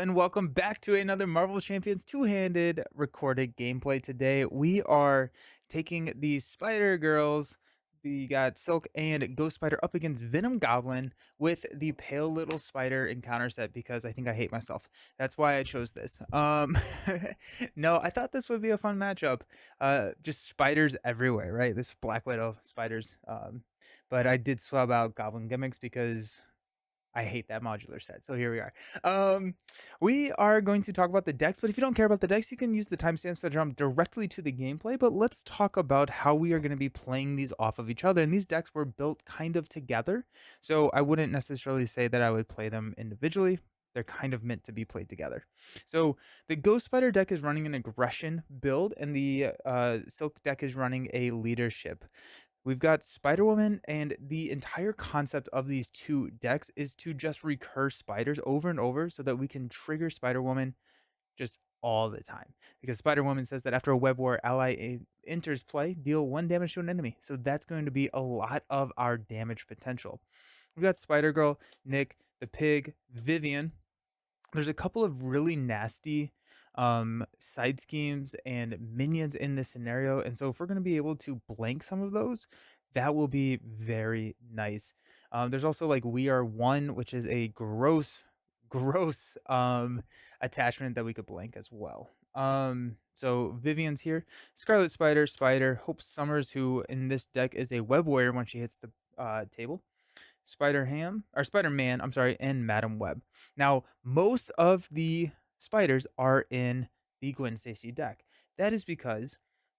and welcome back to another Marvel Champions two-handed recorded gameplay. Today we are taking the Spider Girls. We got Silk and Ghost Spider up against Venom Goblin with the Pale Little Spider encounter set because I think I hate myself. That's why I chose this. No, I thought this would be a fun matchup. Just spiders everywhere, right? This Black Widow spiders. But I did swap out Goblin gimmicks because I hate that modular set. So here we are. Um, we are going to talk about the decks, but if you don't care about the decks, you can use the timestamps to jump directly to the gameplay. But let's talk about how we are going to be playing these off of each other. And these decks were built kind of together. So I wouldn't necessarily say that I would play them individually. They're kind of meant to be played together. So the Ghost Spider deck is running an aggression build, and the Silk deck is running a leadership. We've got Spider Woman, and the entire concept of these two decks is to just recur spiders over and over so that we can trigger Spider Woman just all the time. Because Spider Woman says that after a Web War ally enters play, deal 1 damage to an enemy. So that's going to be a lot of our damage potential. We've got Spider Girl, Nick, the Pig, Vivian. There's a couple of really nasty side schemes and minions in this scenario, and so if we're going to be able to blank some of those, that will be very nice. There's also like We Are One, which is a gross attachment that we could blank as well. So Vivian's here, Scarlet Spider, Hope Summers, who in this deck is a web warrior when she hits the table, Spider-Man, I'm sorry, and Madam Web. Now, most of the spiders are in the Gwen Stacy deck. That is because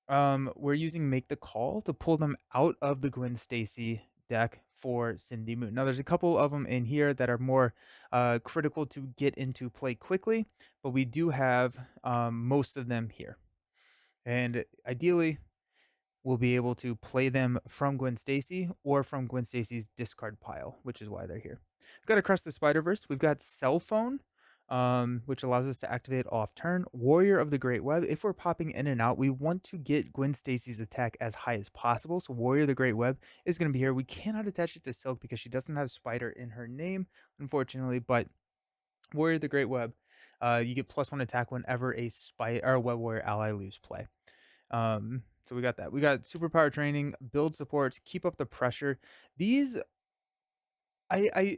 we're using Make the Call to pull them out of the Gwen Stacy deck for Cindy Moon. Now, there's a couple of them in here that are more critical to get into play quickly, but we do have most of them here. And ideally, we'll be able to play them from Gwen Stacy or from Gwen Stacy's discard pile, which is why they're here. We've got Across the Spider-Verse. We've got Cell Phone, which allows us to activate off turn. Warrior of the Great Web. If we're popping in and out, we want to get Gwen Stacy's attack as high as possible. So Warrior of the Great Web is going to be here. We cannot attach it to Silk because she doesn't have Spider in her name, unfortunately, but Warrior of the Great Web, you get +1 attack whenever a Spider or a Web Warrior ally leaves play. So we got that. We got superpower training, build support, keep up the pressure. These I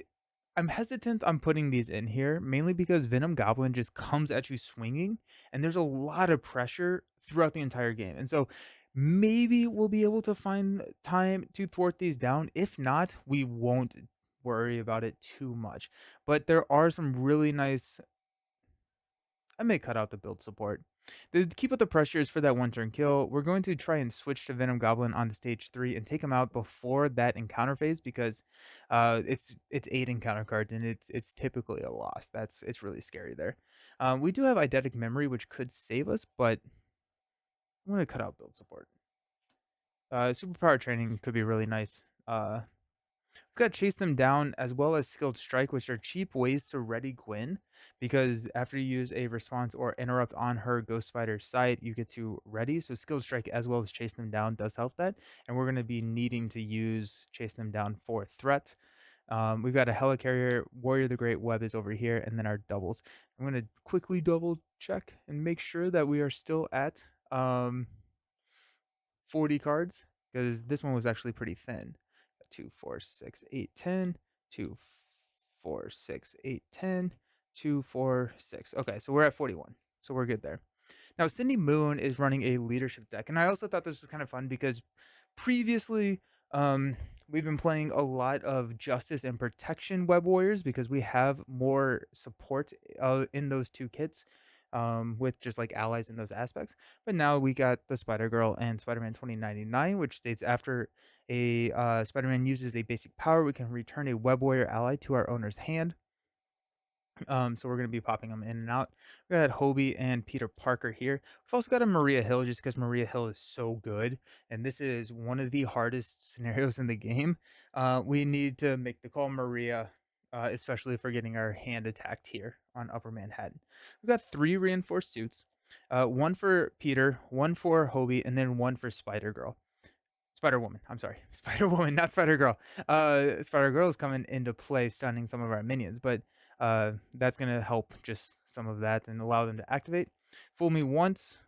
I'm hesitant on putting these in here mainly because Venom Goblin just comes at you swinging and there's a lot of pressure throughout the entire game. And so maybe we'll be able to find time to thwart these down. If not, we won't worry about it too much. But there are some really nice. I may cut out the build support. The keep up the pressure is for that one turn kill. We're going to try and switch to Venom Goblin on stage 3 and take him out before that encounter phase because it's 8 encounter cards and it's typically a loss. It's really scary there. We do have eidetic memory which could save us, but I'm gonna cut out build support. Superpower training could be really nice. We've got Chase Them Down as well as Skilled Strike, which are cheap ways to ready Gwen, because after you use a response or interrupt on her Ghost Spider side, you get to ready. So Skilled Strike as well as Chase Them Down does help that, and we're going to be needing to use Chase Them Down for threat. We've got a Helicarrier, Warrior the Great Web is over here, and then our doubles. I'm going to quickly double check and make sure that we are still at 40 cards, because this one was actually pretty thin. 2, 4, 6, 8, 10, 2, 4, 6, 8, 10, 2, 4, 6. Okay, so we're at 41. So we're good there. Now, Cindy Moon is running a leadership deck. And I also thought this was kind of fun because previously we've been playing a lot of Justice and Protection Web Warriors because we have more support in those two kits. With just like allies in those aspects. But now we got the Spider-Girl and Spider-Man 2099, which states after a Spider-Man uses a basic power, we can return a Web Warrior ally to our owner's hand. So we're going to be popping them in and out. We got Hobie and Peter Parker here. We've also got a Maria Hill just because Maria Hill is so good. And this is one of the hardest scenarios in the game. We need to make the call Maria, especially if we're getting our hand attacked here on Upper Manhattan. We've got 3 reinforced suits. One for Peter, one for Hobie, and then one for Spider-Girl. Spider-Woman, I'm sorry. Spider-Woman, not Spider-Girl. Spider-Girl is coming into play, stunning some of our minions. But That's gonna help just some of that and allow them to activate. Fool me once.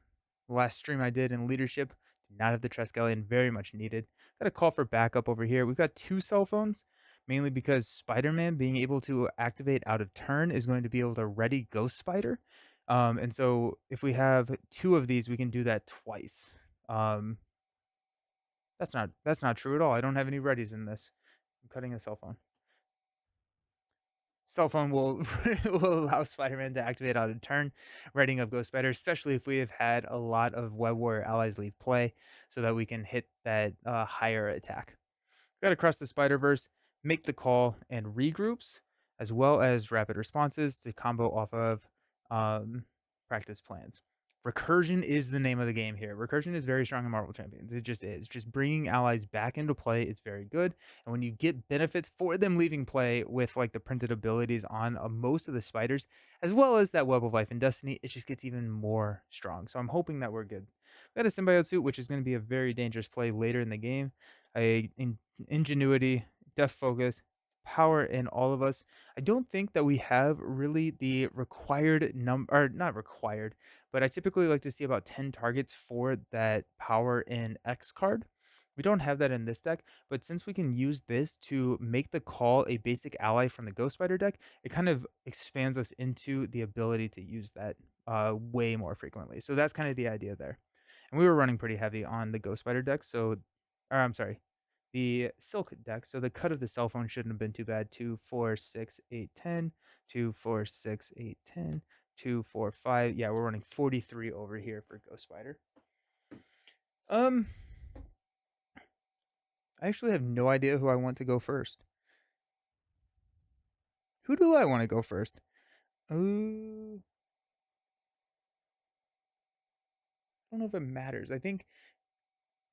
Last stream I did in leadership, did not have the Triskelion, very much needed. Got a call for backup over here. We've got two cell phones, mainly because Spider-Man being able to activate out of turn is going to be able to ready Ghost Spider. And so if we have two of these, we can do that twice. Um, that's not true at all. I don't have any readies in this. I'm cutting a cell phone. Cell phone will will allow Spider-Man to activate out of turn, readying up Ghost Spider, especially if we have had a lot of Web Warrior allies leave play, so that we can hit that higher attack. Got to cross the Spider Verse, make the call, and regroups, as well as rapid responses to combo off of um, practice plans. Recursion is the name of the game here. Recursion is very strong in Marvel Champions. It just is. Just bringing allies back into play is very good. And when you get benefits for them leaving play with like the printed abilities on most of the spiders, as well as that Web of Life and Destiny, it just gets even more strong. So I'm hoping that we're good. We got a symbiote suit, which is going to be a very dangerous play later in the game. Ingenuity, depth focus, power in all of us. I don't think that we have really the required number, or not required, but I typically like to see about 10 targets for that power in X card. We don't have that in this deck, but since we can use this to make the call a basic ally from the Ghost Spider deck, it kind of expands us into the ability to use that way more frequently. So that's kind of the idea there. And we were running pretty heavy on the Ghost Spider deck, so, or I'm sorry, the Silk deck. So the cut of the cell phone shouldn't have been too bad. 2, 4, 6, 8, 10. 2, 4, 6, 8, 10. 2, 4, 5. Yeah, we're running 43 over here for Ghost Spider. I actually have no idea who I want to go first. Who do I want to go first? I don't know if it matters. I think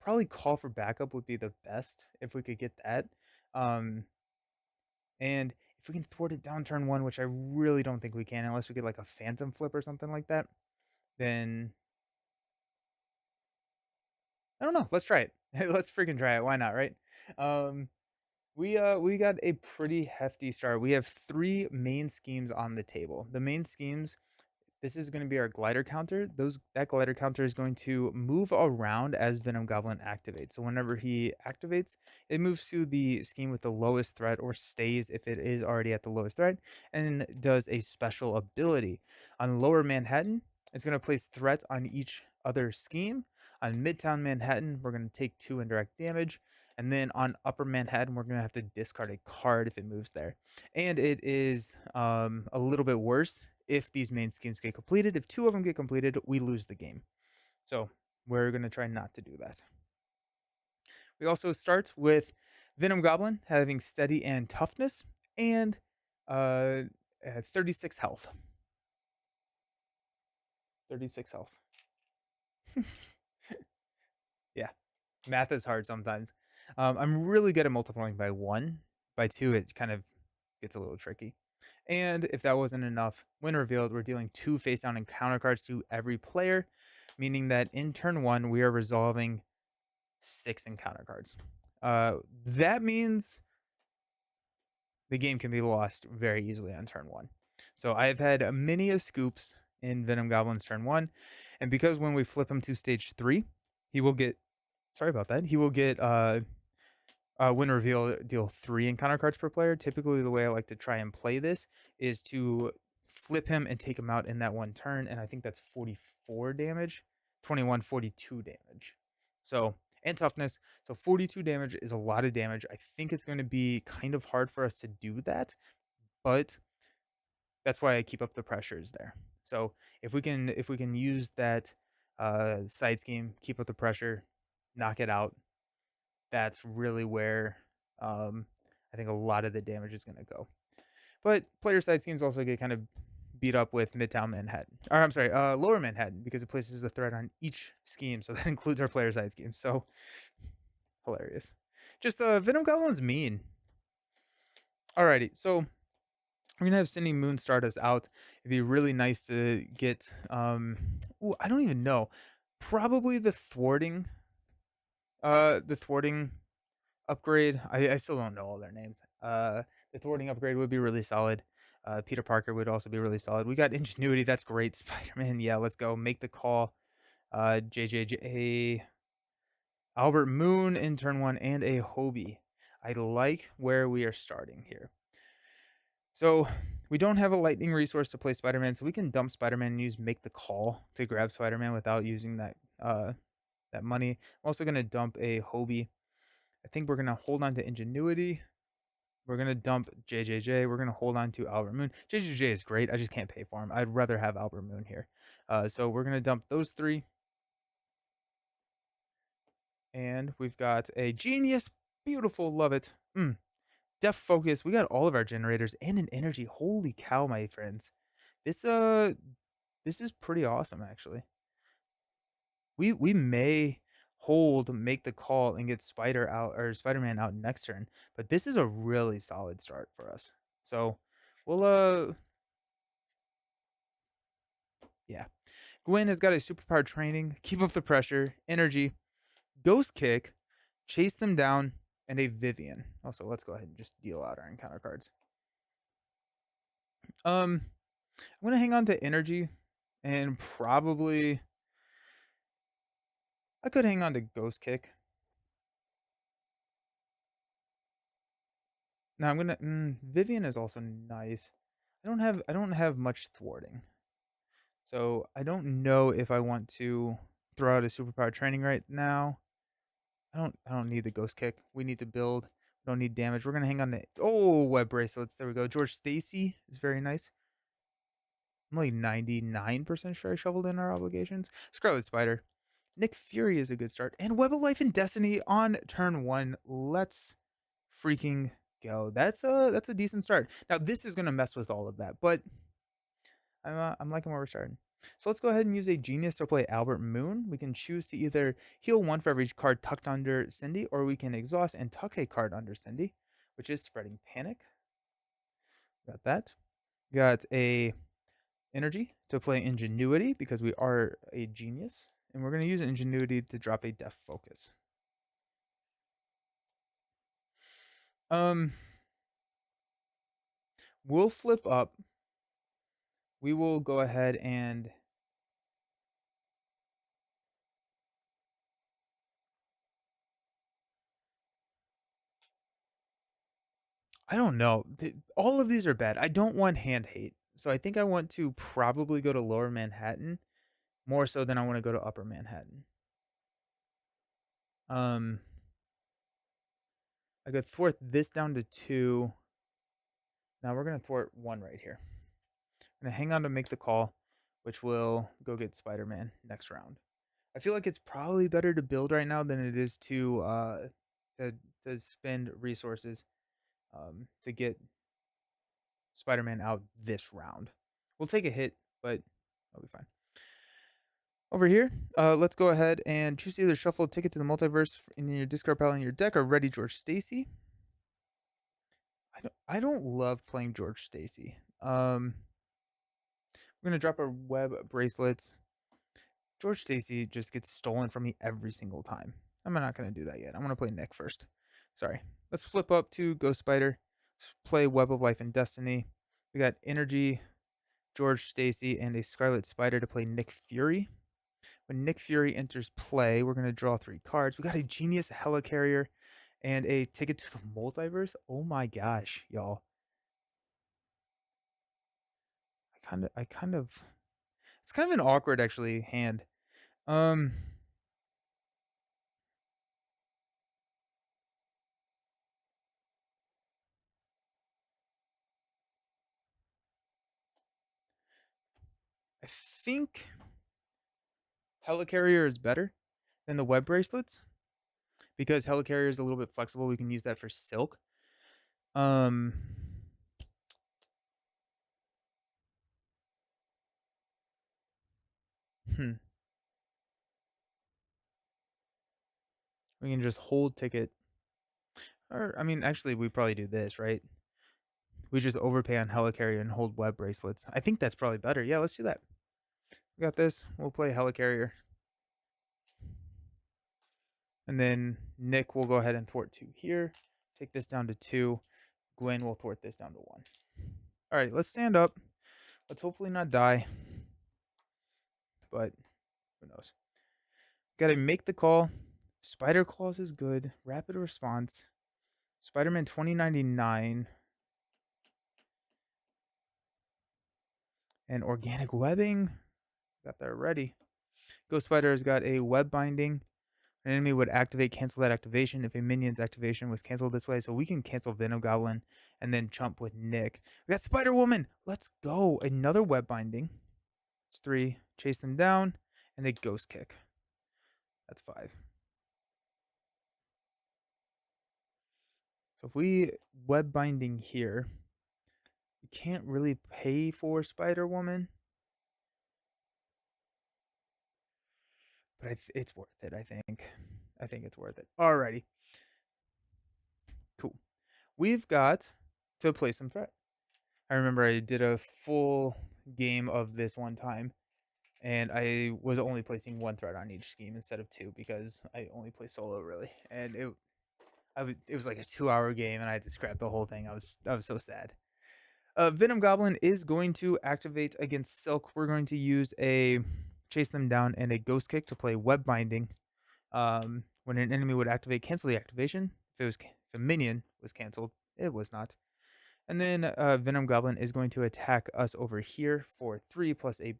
probably call for backup would be the best if we could get that. Um, and if we can thwart it down turn one, which I really don't think we can, unless we get like a phantom flip or something like that, then I don't know. Let's try it. Let's freaking try it. Why not, right? Um, we got a pretty hefty start. We have three main schemes on the table. The main schemes, this is going to be our glider counter. That glider counter is going to move around as Venom Goblin activates. So whenever he activates, it moves to the scheme with the lowest threat, or stays if it is already at the lowest threat, and does a special ability. On Lower Manhattan, it's going to place threats on each other scheme. On Midtown Manhattan, we're going to take 2 indirect damage. And then on Upper Manhattan, we're going to have to discard a card if it moves there. And it is a little bit worse if these main schemes get completed. If 2 of them get completed, we lose the game. So we're going to try not to do that. We also start with Venom Goblin having steady and toughness, and 36 health. 36 health. Yeah, math is hard sometimes. I'm really good at multiplying by 1. By 2, it kind of gets a little tricky. And if that wasn't enough, when revealed, we're dealing 2 face down encounter cards to every player, meaning that in turn 1, we are resolving 6 encounter cards. That means the game can be lost very easily on turn 1. So I've had many a scoops in Venom Goblin's turn 1, and because when we flip him to stage 3, he will get, sorry about that, he will get when reveal, deal 3 encounter cards per player. Typically, the way I like to try and play this is to flip him and take him out in that one turn, and I think that's 44 damage, 21, 42 damage. So, and toughness. So 42 damage is a lot of damage. I think it's going to be kind of hard for us to do that, but that's why I keep up the pressures there. So if we can use that side scheme, keep up the pressure, knock it out, that's really where I think a lot of the damage is going to go. But player side schemes also get kind of beat up with Midtown Manhattan, or I'm sorry, Lower Manhattan, because it places a threat on each scheme, so that includes our player side scheme. So hilarious. Just Venom Goblin's mean. Alrighty, so we're gonna have Cindy Moon start us out. It'd be really nice to get ooh, I don't even know. Probably the thwarting upgrade. I still don't know all their names. The thwarting upgrade would be really solid. Peter Parker would also be really solid. We got Ingenuity. That's great. Spider-Man. Yeah, let's go. Make the call. JJJ, Albert Moon in turn 1, and a Hobie. I like where we are starting here. So we don't have a lightning resource to play Spider-Man, so we can dump Spider-Man and use Make the Call to grab Spider-Man without using that money. I'm also gonna dump a Hobie. I think we're gonna hold on to Ingenuity. We're gonna dump JJJ. We're gonna hold on to Albert Moon. JJJ is great. I just can't pay for him. I'd rather have Albert Moon here. So we're gonna dump those 3. And we've got a Genius. Beautiful. Love it. Def Focus. We got all of our generators and an energy. Holy cow, my friends. This is pretty awesome, actually. We may hold, make the call, and get Spider-Man out next turn, but this is a really solid start for us. So we'll yeah. Gwen has got a superpower training, keep up the pressure, energy, ghost kick, chase them down, and a Vivian. Also, let's go ahead and just deal out our encounter cards. I'm gonna hang on to energy, and probably I could hang on to ghost kick. Now I'm gonna Vivian is also nice. I don't have much thwarting, so I don't know if I want to throw out a superpower training right now. I don't need the ghost kick. We need to build. We don't need damage. We're gonna hang on to web bracelets. There we go. George Stacy is very nice. I'm like 99% sure I shoveled in our obligations. Scarlet Spider. Nick Fury is a good start. And Web of Life and Destiny on turn 1. Let's freaking go. That's a decent start. Now this is gonna mess with all of that, but I'm liking where we're starting. So let's go ahead and use a Genius to play Albert Moon. We can choose to either heal 1 for every card tucked under Cindy, or we can exhaust and tuck a card under Cindy, which is Spreading Panic. Got that. Got a energy to play Ingenuity because we are a genius, and we're going to use Ingenuity to drop a Def Focus. We'll flip up. We will go ahead and I don't know. All of these are bad. I don't want hand hate. So I think I want to probably go to Lower Manhattan more so than I want to go to Upper Manhattan. I could thwart this down to 2. Now we're going to thwart 1 right here. I'm going to hang on to make the call, which will go get Spider-Man next round. I feel like it's probably better to build right now than it is to spend resources to get Spider-Man out this round. We'll take a hit, but I'll be fine. Over here, let's go ahead and choose either shuffle a ticket to the multiverse in your discard pile in your deck or ready George Stacy. I don't love playing George Stacy. We're gonna drop our web bracelets. George Stacy just gets stolen from me every single time. I'm not gonna do that yet. I'm gonna play Nick first. Sorry. Let's flip up to Ghost Spider. Let's play Web of Life and Destiny. We got Energy, George Stacy, and a Scarlet Spider to play Nick Fury. When Nick Fury enters play, we're gonna draw 3 cards. We got a Genius Helicarrier and a Ticket to the Multiverse. Oh my gosh, y'all. It's kind of an awkward actually hand. I think Helicarrier is better than the web bracelets because Helicarrier is a little bit flexible. We can use that for silk. Um, hmm. We can just hold ticket. Or I mean, actually, we probably do this, right? We just overpay on Helicarrier and hold web bracelets. I think that's probably better. Yeah, let's do that. We got this. We'll play Helicarrier. And then Nick will go ahead and thwart 2 here. Take this down to 2. Gwen will thwart this down to 1. All right, let's stand up. Let's hopefully not die, but who knows? Gotta make the call. Spider Claws is good. Rapid response. Spider-Man 2099 and organic webbing. Got that ready. Ghost Spider has got a web binding. An enemy would activate, cancel that activation if a minion's activation was canceled this way. So we can cancel Venom Goblin and then jump with Nick. We got Spider Woman. Let's go. Another web binding. It's 3. Chase them down and a ghost kick. That's 5. So if we web binding here, we can't really pay for Spider Woman, but it's worth it. I think it's worth it. Alrighty, cool. We've got to play some threat. I remember I did a full game of this one time, and I was only placing one threat on each scheme instead of two because I only play solo really, and it was like a 2-hour game, and I had to scrap the whole thing. I was so sad. Venom Goblin is going to activate against Silk. We're going to use a chase them down and a ghost kick to play web binding. When an enemy would activate, cancel the activation. If a minion was canceled, it was not. And then Venom Goblin is going to attack us over here for 3 plus a.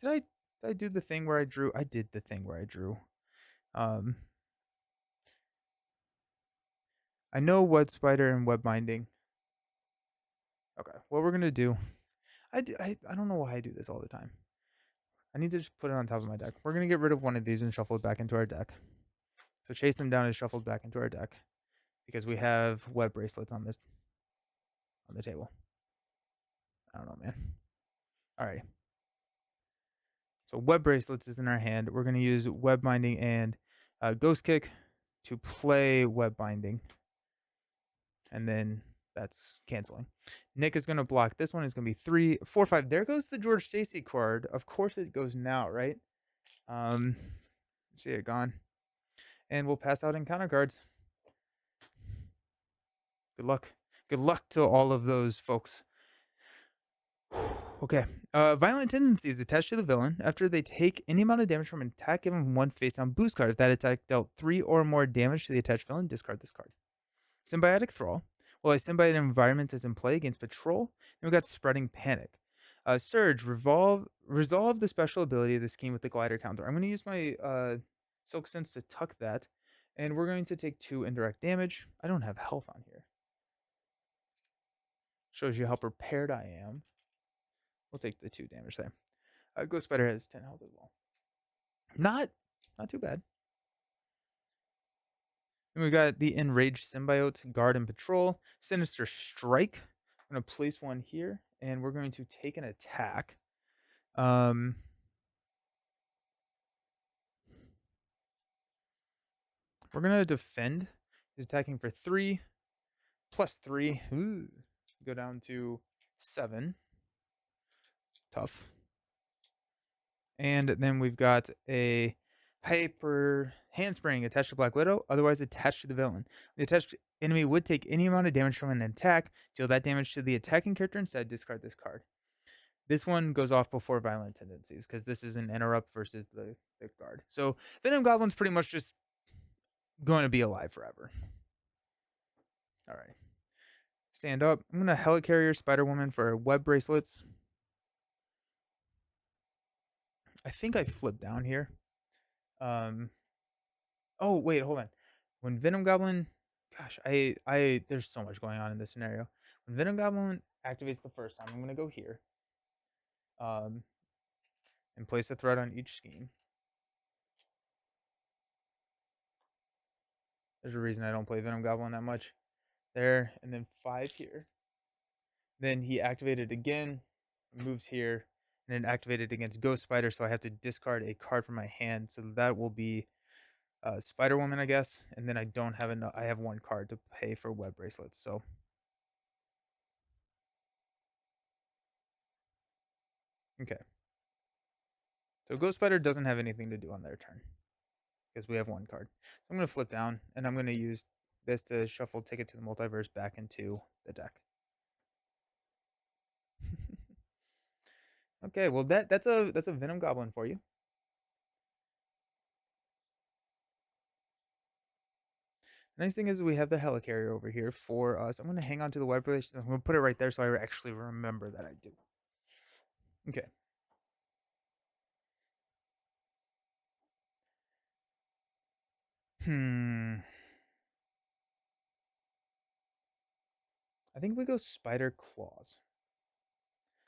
Did I do the thing where I drew? I did the thing where I drew. Um, I know web spider and web binding. Okay, what we're gonna do? I don't know why I do this all the time. I need to just put it on top of my deck. We're gonna get rid of one of these and shuffle it back into our deck. So chase them down is shuffled back into our deck because we have web bracelets on the table. I don't know, man. Alrighty. So web bracelets is in our hand. We're gonna use web binding and ghost kick to play web binding, and then that's canceling. Nick is gonna block. This one is gonna be 3, 4, 5. There goes the George Stacy card. Of course it goes now, right? See it gone. And we'll pass out encounter cards. Good luck. Good luck to all of those folks. Okay. Violent tendencies attached to the villain. After they take any amount of damage from an attack, give them one face down boost card. If that attack dealt 3 or more damage to the attached villain, discard this card. Symbiotic Thrall. Well, a symbiotic environment is in play against Patrol. Then we've got Spreading Panic. Surge. Resolve the special ability of the scheme with the glider counter. I'm going to use my Silk Sense to tuck that. And we're going to take 2 indirect damage. I don't have health on here. Shows you how prepared I am. We'll take the 2 damage there. Ghost Spider has 10 health as well. Not too bad. And we've got the Enraged Symbiote, Guard and Patrol. Sinister Strike. I'm going to place one here, and we're going to take an attack. We're going to defend. He's attacking for 3, plus 3. Ooh. Go down to 7. Tough. And then we've got a Hyper Handspring attached to Black Widow, otherwise attached to the villain. The attached enemy would take any amount of damage from an attack, deal that damage to the attacking character instead, discard this card. This one goes off before Violent Tendencies, because this is an interrupt versus the guard. So Venom Goblin's pretty much just going to be alive forever. Alright. Stand up. I'm going to Helicarrier Spider-Woman for web bracelets. I think I flipped down here. Oh, wait, hold on. When Venom Goblin, gosh, there's so much going on in this scenario. When Venom Goblin activates the first time, I'm going to go here. And place a threat on each scheme. There's a reason I don't play Venom Goblin that much. There, and then 5 here. Then he activated again, moves here, and then activated against Ghost Spider, so I have to discard a card from my hand. So that will be Spider Woman, I guess. And then I don't have enough. I have 1 card to pay for web bracelets. So okay. So Ghost Spider doesn't have anything to do on their turn because we have 1 card. So I'm going to flip down, and I'm going to use this to shuffle Ticket to the Multiverse back into the deck. Okay, well that's a Venom Goblin for you. The nice thing is we have the Helicarrier over here for us. I'm going to hang on to the web relations. I'm going to put it right there so I actually remember that I do. Okay. I think we go Spider Claws.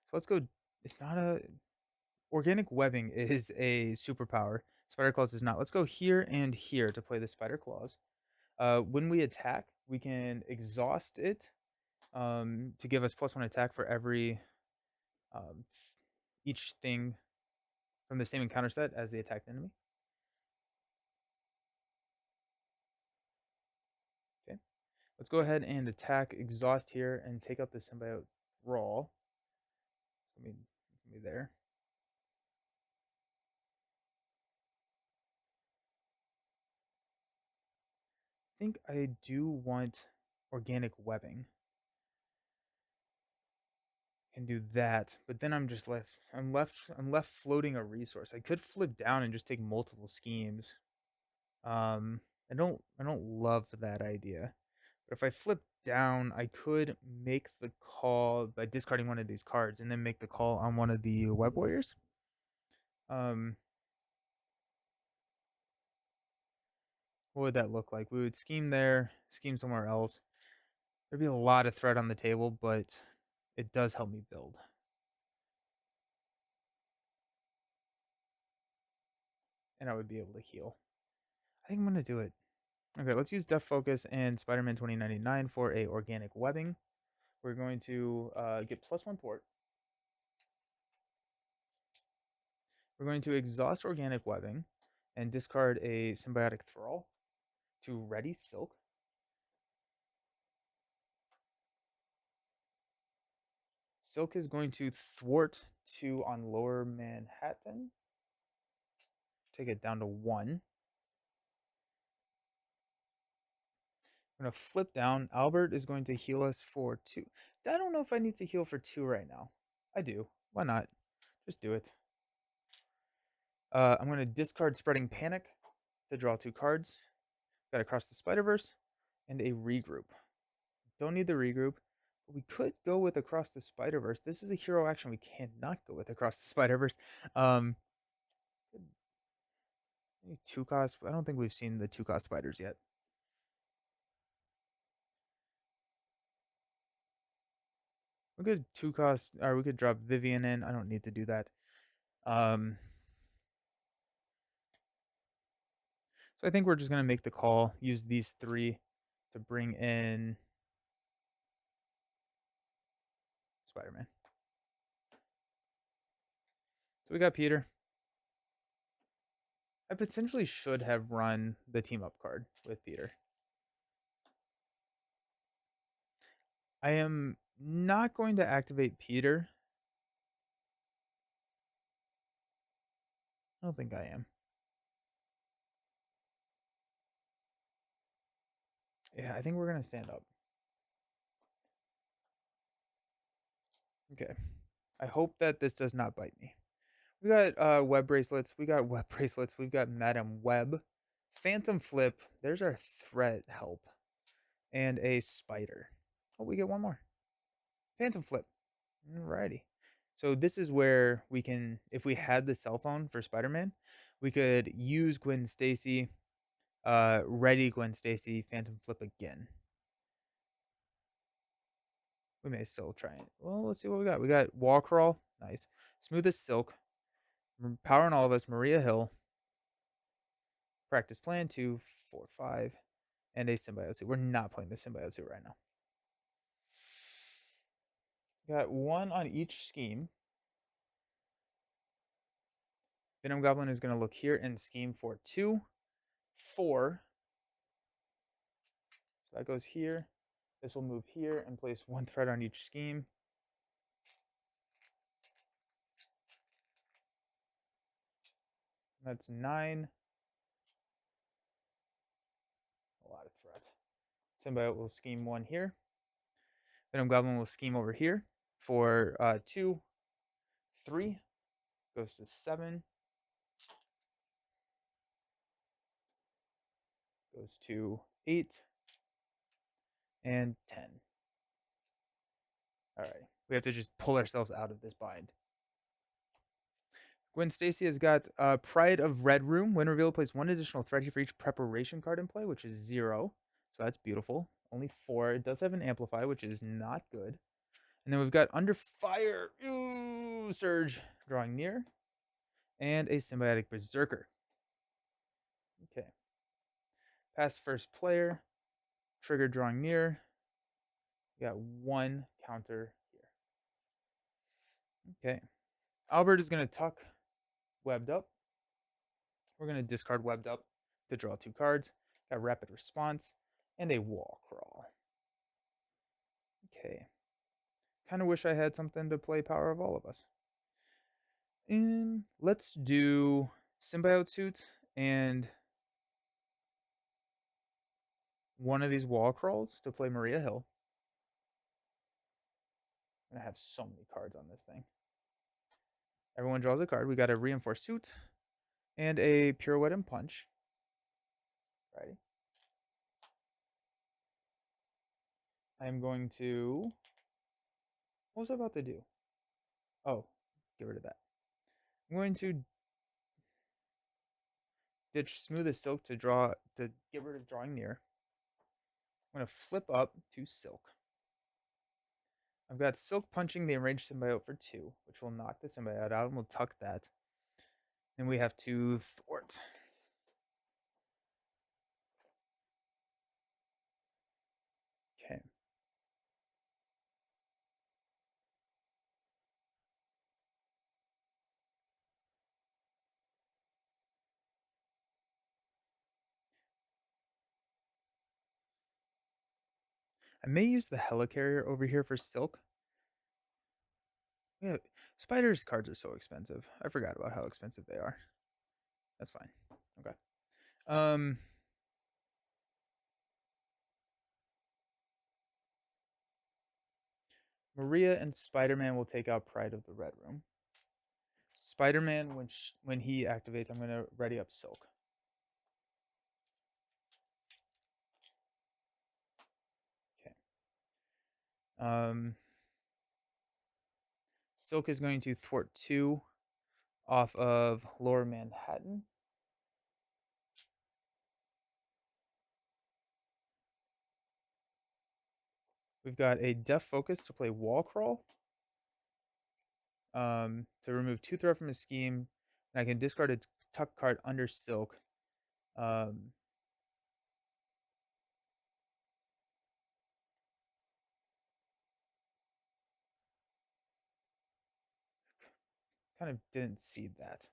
So let's go. It's not a organic webbing is a superpower. Spider Claws is not. Let's go here and here to play the Spider Claws. When we attack, we can exhaust it to give us +1 attack for every um, each thing from the same encounter set as the attacked enemy. Okay, let's go ahead and attack exhaust here and take out the symbiote raw. Let me there. I think I do want organic webbing. Can do that, but then I'm just left. I'm left floating a resource. I could flip down and just take multiple schemes. I don't love that idea. But if I flip down, I could make the call by discarding one of these cards and then make the call on one of the web warriors. Um, what would that look like? We would scheme there, scheme somewhere else. There'd be a lot of threat on the table, but it does help me build. And I would be able to heal. I think I'm gonna do it. Okay, let's use Def Focus and Spider-Man 2099 for a organic webbing. We're going to get +1 thwart. We're going to exhaust organic webbing and discard a symbiotic thrall to ready Silk. Silk is going to thwart 2 on Lower Manhattan. Take it down to 1. I'm going to flip down. Albert is going to heal us for 2. I don't know if I need to heal for 2 right now. I do. Why not? Just do it. I'm going to discard Spreading Panic to draw 2 cards. Got Across the Spider-Verse and a regroup. Don't need the regroup. But we could go with Across the Spider-Verse. This is a hero action we cannot go with Across the Spider-Verse. 2 cost. I don't think we've seen the 2 cost spiders yet. We could 2 cost, or we could drop Vivian in. I don't need to do that. So I think we're just gonna make the call. Use these 3 to bring in Spider-Man. So we got Peter. I potentially should have run the team up card with Peter. I am not going to activate Peter. I don't think I am. Yeah, I think we're going to stand up. Okay. I hope that this does not bite me. We got web bracelets. We got web bracelets. We've got Madam Web. Phantom Flip. There's our threat help. And a spider. Oh, we get one more. Phantom Flip. Alrighty. So this is where we can, if we had the cell phone for Spider-Man, we could use Gwen Stacy, ready Gwen Stacy, Phantom Flip again. We may still try it. Well, let's see what we got. We got Wall Crawl, nice. Smooth as Silk, Power and All of Us, Maria Hill, Practice Plan 2, 4, 5, and a Symbiote Suit. We're not playing the Symbiote Suit right now. Got 1 on each scheme. Venom Goblin is going to look here and scheme for 2, 4. So that goes here. This will move here and place 1 thread on each scheme. That's 9. A lot of threats. Symbiote will scheme 1 here. Venom Goblin will scheme over here for 2, 3, goes to 7, goes to 8, and 10. All right, we have to just pull ourselves out of this bind. Gwen Stacy has got Pride of Red Room. When revealed, place 1 additional threat here for each preparation card in play, which is 0. So that's beautiful. Only 4. It does have an Amplify, which is not good. And then we've got Under Fire. Ooh, Surge. Drawing near. And a Symbiotic Berserker. Okay. Pass first player. Trigger drawing near. We got 1 counter here. Okay. Albert is going to tuck Webbed Up. We're going to discard Webbed Up to draw 2 cards. Got Rapid Response and a Wall Crawl. Okay. Kind of wish I had something to play Power of All of Us. And let's do Symbiote Suit and one of these Wall Crawls to play Maria Hill. I'm going to have so many cards on this thing. Everyone draws a card. We got a Reinforced Suit and a Pirouette and Punch. Ready? I'm going to... What was I about to do? Oh, get rid of that. I'm going to ditch Smooth as Silk to get rid of drawing near. I'm going to flip up to Silk. I've got Silk punching the enraged symbiote for 2, which will knock the symbiote out, and we'll tuck that. Then we have to thwart. Okay. I may use the Helicarrier over here for Silk. Yeah, Spider's cards are so expensive. I forgot about how expensive they are. That's fine. Okay. Maria and Spider-Man will take out Pride of the Red Room. Spider-Man, when he activates, I'm going to ready up Silk. Okay. Silk is going to thwart 2 off of Lower Manhattan. We've got a Def Focus to play Wall Crawl. To remove 2 threat from his scheme. And I can discard a tuck card under Silk. Kind of didn't see that.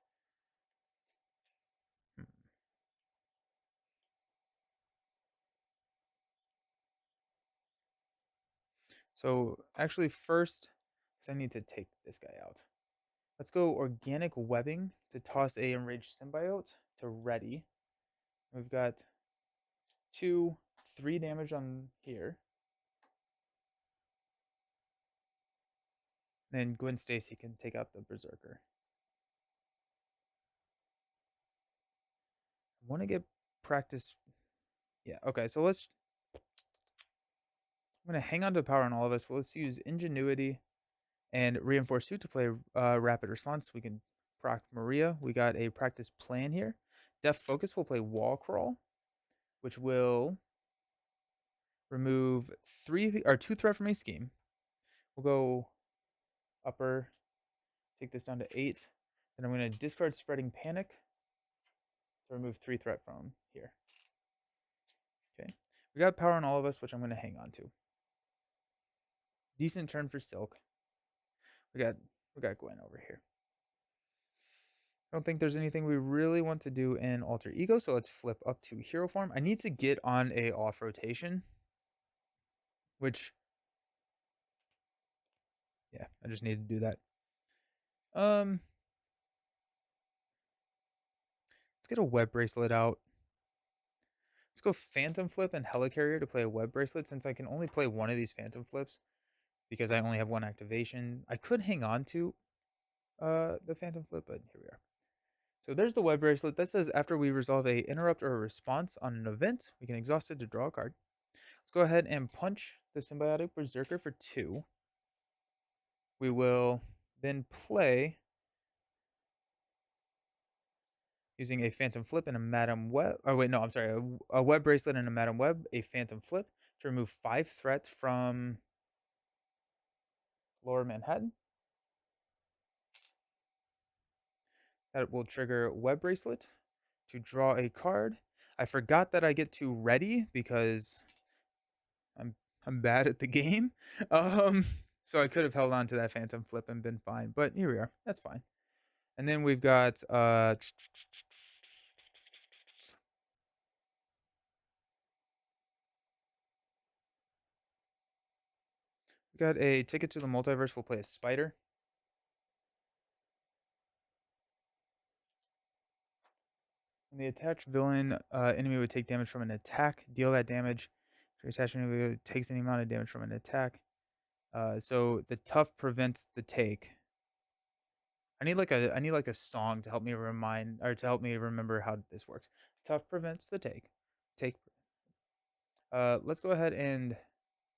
So actually first, because I need to take this guy out. Let's go Organic Webbing to toss a Enraged Symbiote to ready. We've got 2, 3 damage on here. Then Gwen Stacy can take out the Berserker. I want to get practice. Yeah, okay, so I'm going to hang on to Power on All of Us. Well, let's use Ingenuity and Reinforce Suit to play Rapid Response. We can proc Maria. We got a practice plan here. Def Focus will play Wall Crawl, which will remove 2 threat from a scheme. We'll go upper, take this down to 8. Then I'm going to discard Spreading Panic to remove 3 threat from here. Okay. We got Power on All of Us, which I'm going to hang on to. Decent turn for Silk. We got Gwen over here. I don't think there's anything we really want to do in Alter Ego, so let's flip up to Hero Form. I need to get on a off rotation, which, yeah, I just need to do that. Let's get a Web Bracelet out. Let's go Phantom Flip and Helicarrier to play a Web Bracelet since I can only play one of these Phantom Flips because I only have one activation. I could hang on to the Phantom Flip, but here we are. So there's the Web Bracelet. That says after we resolve a interrupt or a response on an event, we can exhaust it to draw a card. Let's go ahead and punch the Symbiotic Berserker for 2. We will then play using a Phantom Flip and a Madam Web. Oh wait, no, I'm sorry. A Web Bracelet and a Madam Web, a Phantom Flip to remove 5 threat from Lower Manhattan. That will trigger Web Bracelet to draw a card. I forgot that I get to ready because I'm I'm bad at the game. Um, so I could have held on to that Phantom Flip and been fine. But here we are. That's fine. And then we've got a Ticket to the Multiverse. We'll play a Spider. And the attached villain enemy would take damage from an attack. Deal that damage. Your attached enemy takes any amount of damage from an attack. So the tough prevents the take. I need like a song to help me remind or to help me remember how this works. Tough prevents the take. Take. Let's go ahead and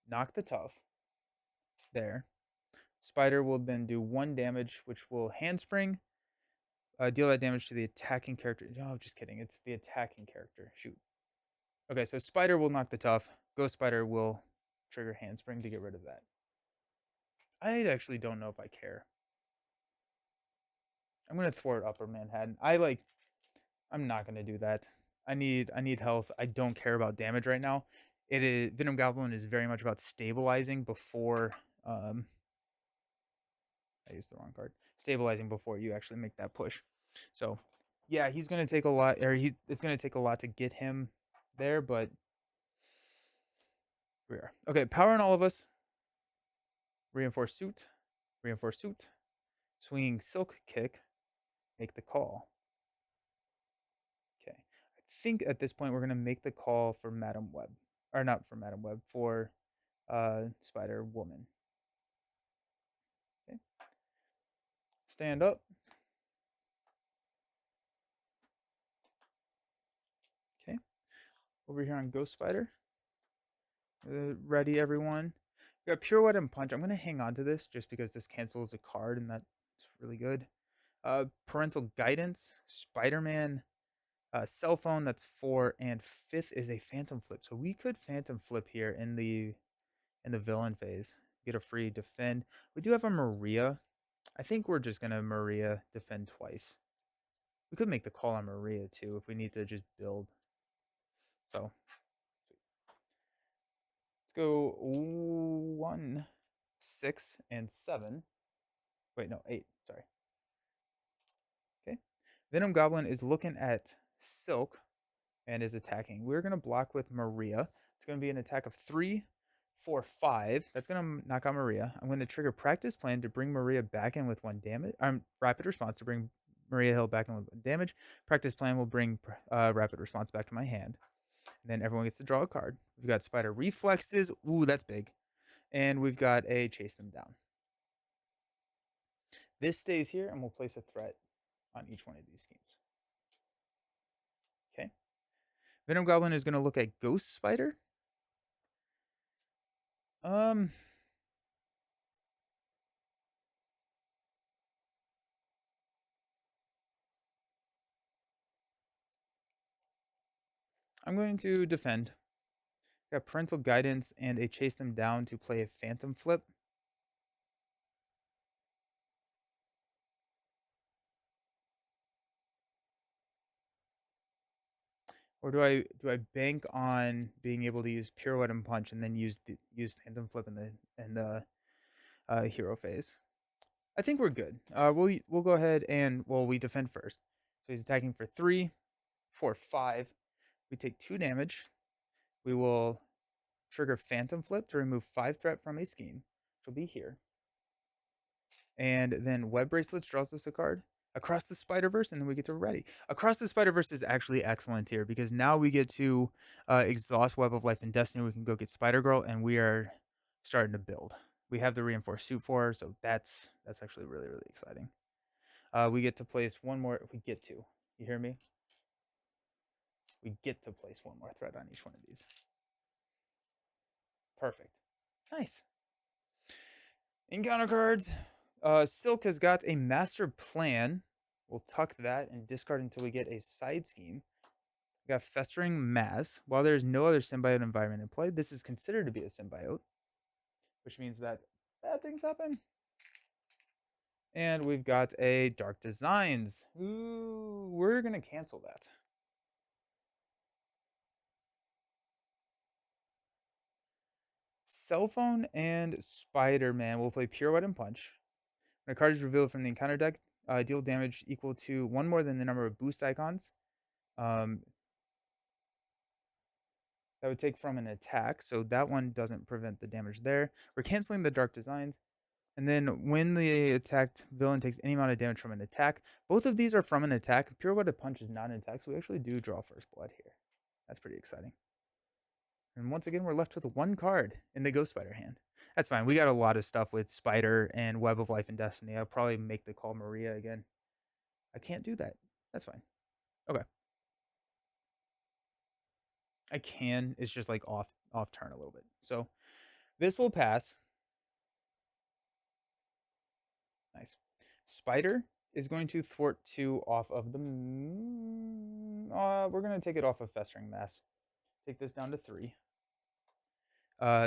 knock the tough. There. Spider will then do 1 damage, which will handspring. Deal that damage to the attacking character. No, just kidding. It's the attacking character. Shoot. Okay, so Spider will knock the tough. Ghost Spider will trigger handspring to get rid of that. I actually don't know if I care. I'm gonna thwart Upper Manhattan. I'm not gonna do that. I need health. I don't care about damage right now. It is Venom Goblin is very much about stabilizing before I used the wrong card. Stabilizing before you actually make that push. So yeah, he's gonna take a lot, or it's gonna take a lot to get him there, but we are. Okay, power on all of us. Reinforce suit. Reinforce suit. Swinging silk kick. Make the call. Okay. I think at this point we're gonna make the call for Madam Web. Or not for Madam Web, for Spider Woman. Okay. Stand up. Okay. Over here on Ghost Spider. Ready, everyone. We got Pirouette and Punch. I'm going to hang on to this just because this cancels a card, and that's really good. Parental Guidance, Spider-Man, Cell Phone, that's 4, and 5th is a Phantom Flip. So we could Phantom Flip here in the villain phase. Get a free defend. We do have a Maria. I think we're just going to Maria defend twice. We could make the call on Maria, too, if we need to just build. So go 1, 6, and 7. Wait, no, 8. Sorry. Okay. Venom Goblin is looking at Silk and is attacking. We're going to block with Maria. It's going to be an attack of 3, 4, 5. That's going to knock out Maria. I'm going to trigger Practice Plan to bring Maria back in with 1 damage. Rapid Response to bring Maria Hill back in with 1 damage. Practice Plan will bring Rapid Response back to my hand. And then everyone gets to draw a card. We've got Spider Reflexes. Ooh, that's big. And we've got a Chase Them Down. This stays here, and we'll place a threat on each one of these schemes. Okay. Venom Goblin is going to look at Ghost Spider. I'm going to defend. Got Parental Guidance and a Chase Them Down to play a Phantom Flip. Or do I bank on being able to use Pirouette and Punch and then use Phantom Flip in the hero phase? I think we're good. We'll go ahead and we defend first. So he's attacking for 3, 4, 5. We take 2 damage. We will trigger Phantom Flip to remove 5 threat from a scheme, which will be here. And then Web Bracelets draws us a card. Across the Spider-Verse, and then we get to Ready. Across the Spider-Verse is actually excellent here because now we get to exhaust Web of Life and Destiny. We can go get Spider-Girl, and we are starting to build. We have the reinforced suit for her, so that's actually really, really exciting. We get to place one more. We get to. You hear me? We get to place one more thread on each one of these. Perfect. Nice. Encounter cards. Silk has got a master plan. We'll tuck that and discard until we get a side scheme. We got Festering Mass. While there is no other symbiote environment in play, this is considered to be a symbiote, which means that bad things happen. And we've got a Dark Designs. Ooh, we're going to cancel that. Cell Phone and Spider-Man will play Pure Weapon Punch. When a card is revealed from the encounter deck, deal damage equal to one more than the number of boost icons. Um, that would take from an attack, so that one doesn't prevent the damage there. We're canceling the Dark Designs. And then when the attacked villain takes any amount of damage from an attack, both of these are from an attack. Pure Weapon Punch is not an attack, so we actually do draw first blood here. That's pretty exciting. And once again, we're left with one card in the Ghost Spider hand. That's fine. We got a lot of stuff with Spider and Web of Life and Destiny. I'll probably make the call Maria again. I can't do that. That's fine. Okay. I can. It's just like off turn a little bit. So this will pass. Nice. Spider is going to thwart 2 off of the... we're going to take it off of Festering Mass. Take this down to 3.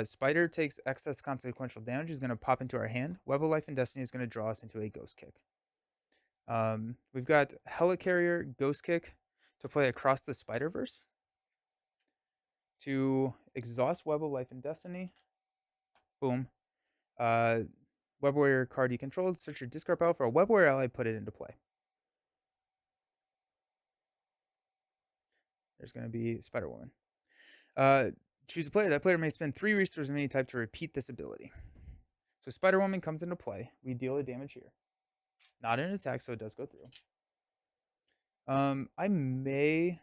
Spider takes excess consequential damage. Is going to pop into our hand. Web of Life and Destiny is going to draw us into a Ghost Kick. We've got Helicarrier, Ghost Kick to play across the Spider-Verse. To exhaust Web of Life and Destiny. Boom. Web Warrior card you controlled. Search your discard pile for a Web Warrior ally. Put it into play. There's going to be Spider-Woman. Choose a player. That player may spend 3 resources of any type to repeat this ability. So Spider-Woman comes into play. We deal a damage here. Not an attack, so it does go through. I may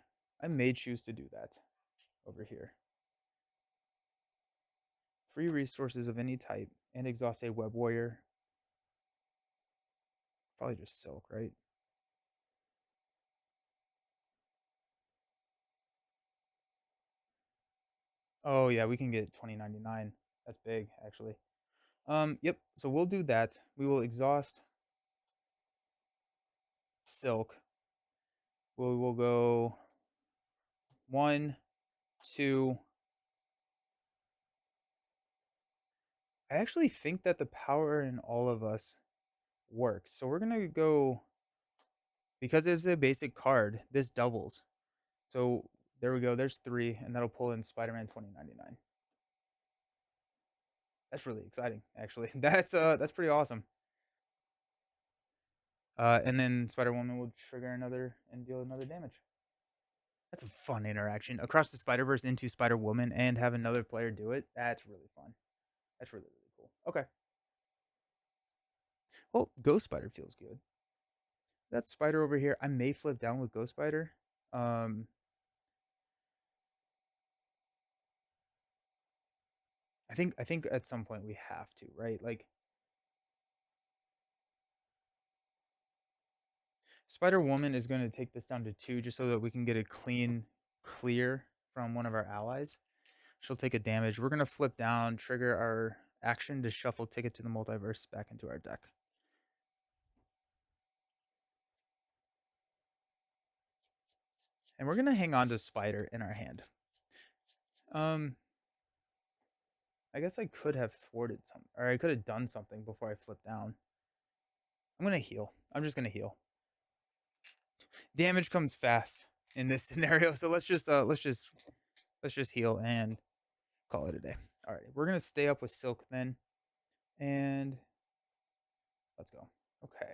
choose to do that over here. 3 resources of any type and exhaust a Web Warrior. Probably just Silk, right? Oh yeah, we can get 2099. That's big, actually. Yep. So we'll do that. We will exhaust Silk. We will go 1, 2. I actually think that the power in all of us works. So we're gonna go, because it's a basic card, this doubles. So there we go. There's 3, and that'll pull in Spider-Man 2099. That's really exciting, actually. That's pretty awesome. And then Spider-Woman will trigger another and deal another damage. That's a fun interaction. Across the Spider-Verse into Spider-Woman and have another player do it. That's really fun. That's really, really cool. Okay. Well, Ghost Spider feels good. That Spider over here, I may flip down with Ghost Spider. I think at some point we have to, right? Like Spider-Woman is going to take this down to 2 just so that we can get a clean clear from one of our allies. She'll take a damage. We're going to flip down, trigger our action to shuffle Ticket to the Multiverse back into our deck. And we're going to hang on to Spider in our hand. I guess I could have thwarted something, or I could have done something before I flipped down. I'm going to heal. I'm just going to heal. Damage comes fast in this scenario, so let's just heal and call it a day. All right, we're going to stay up with Silk then. And let's go. Okay.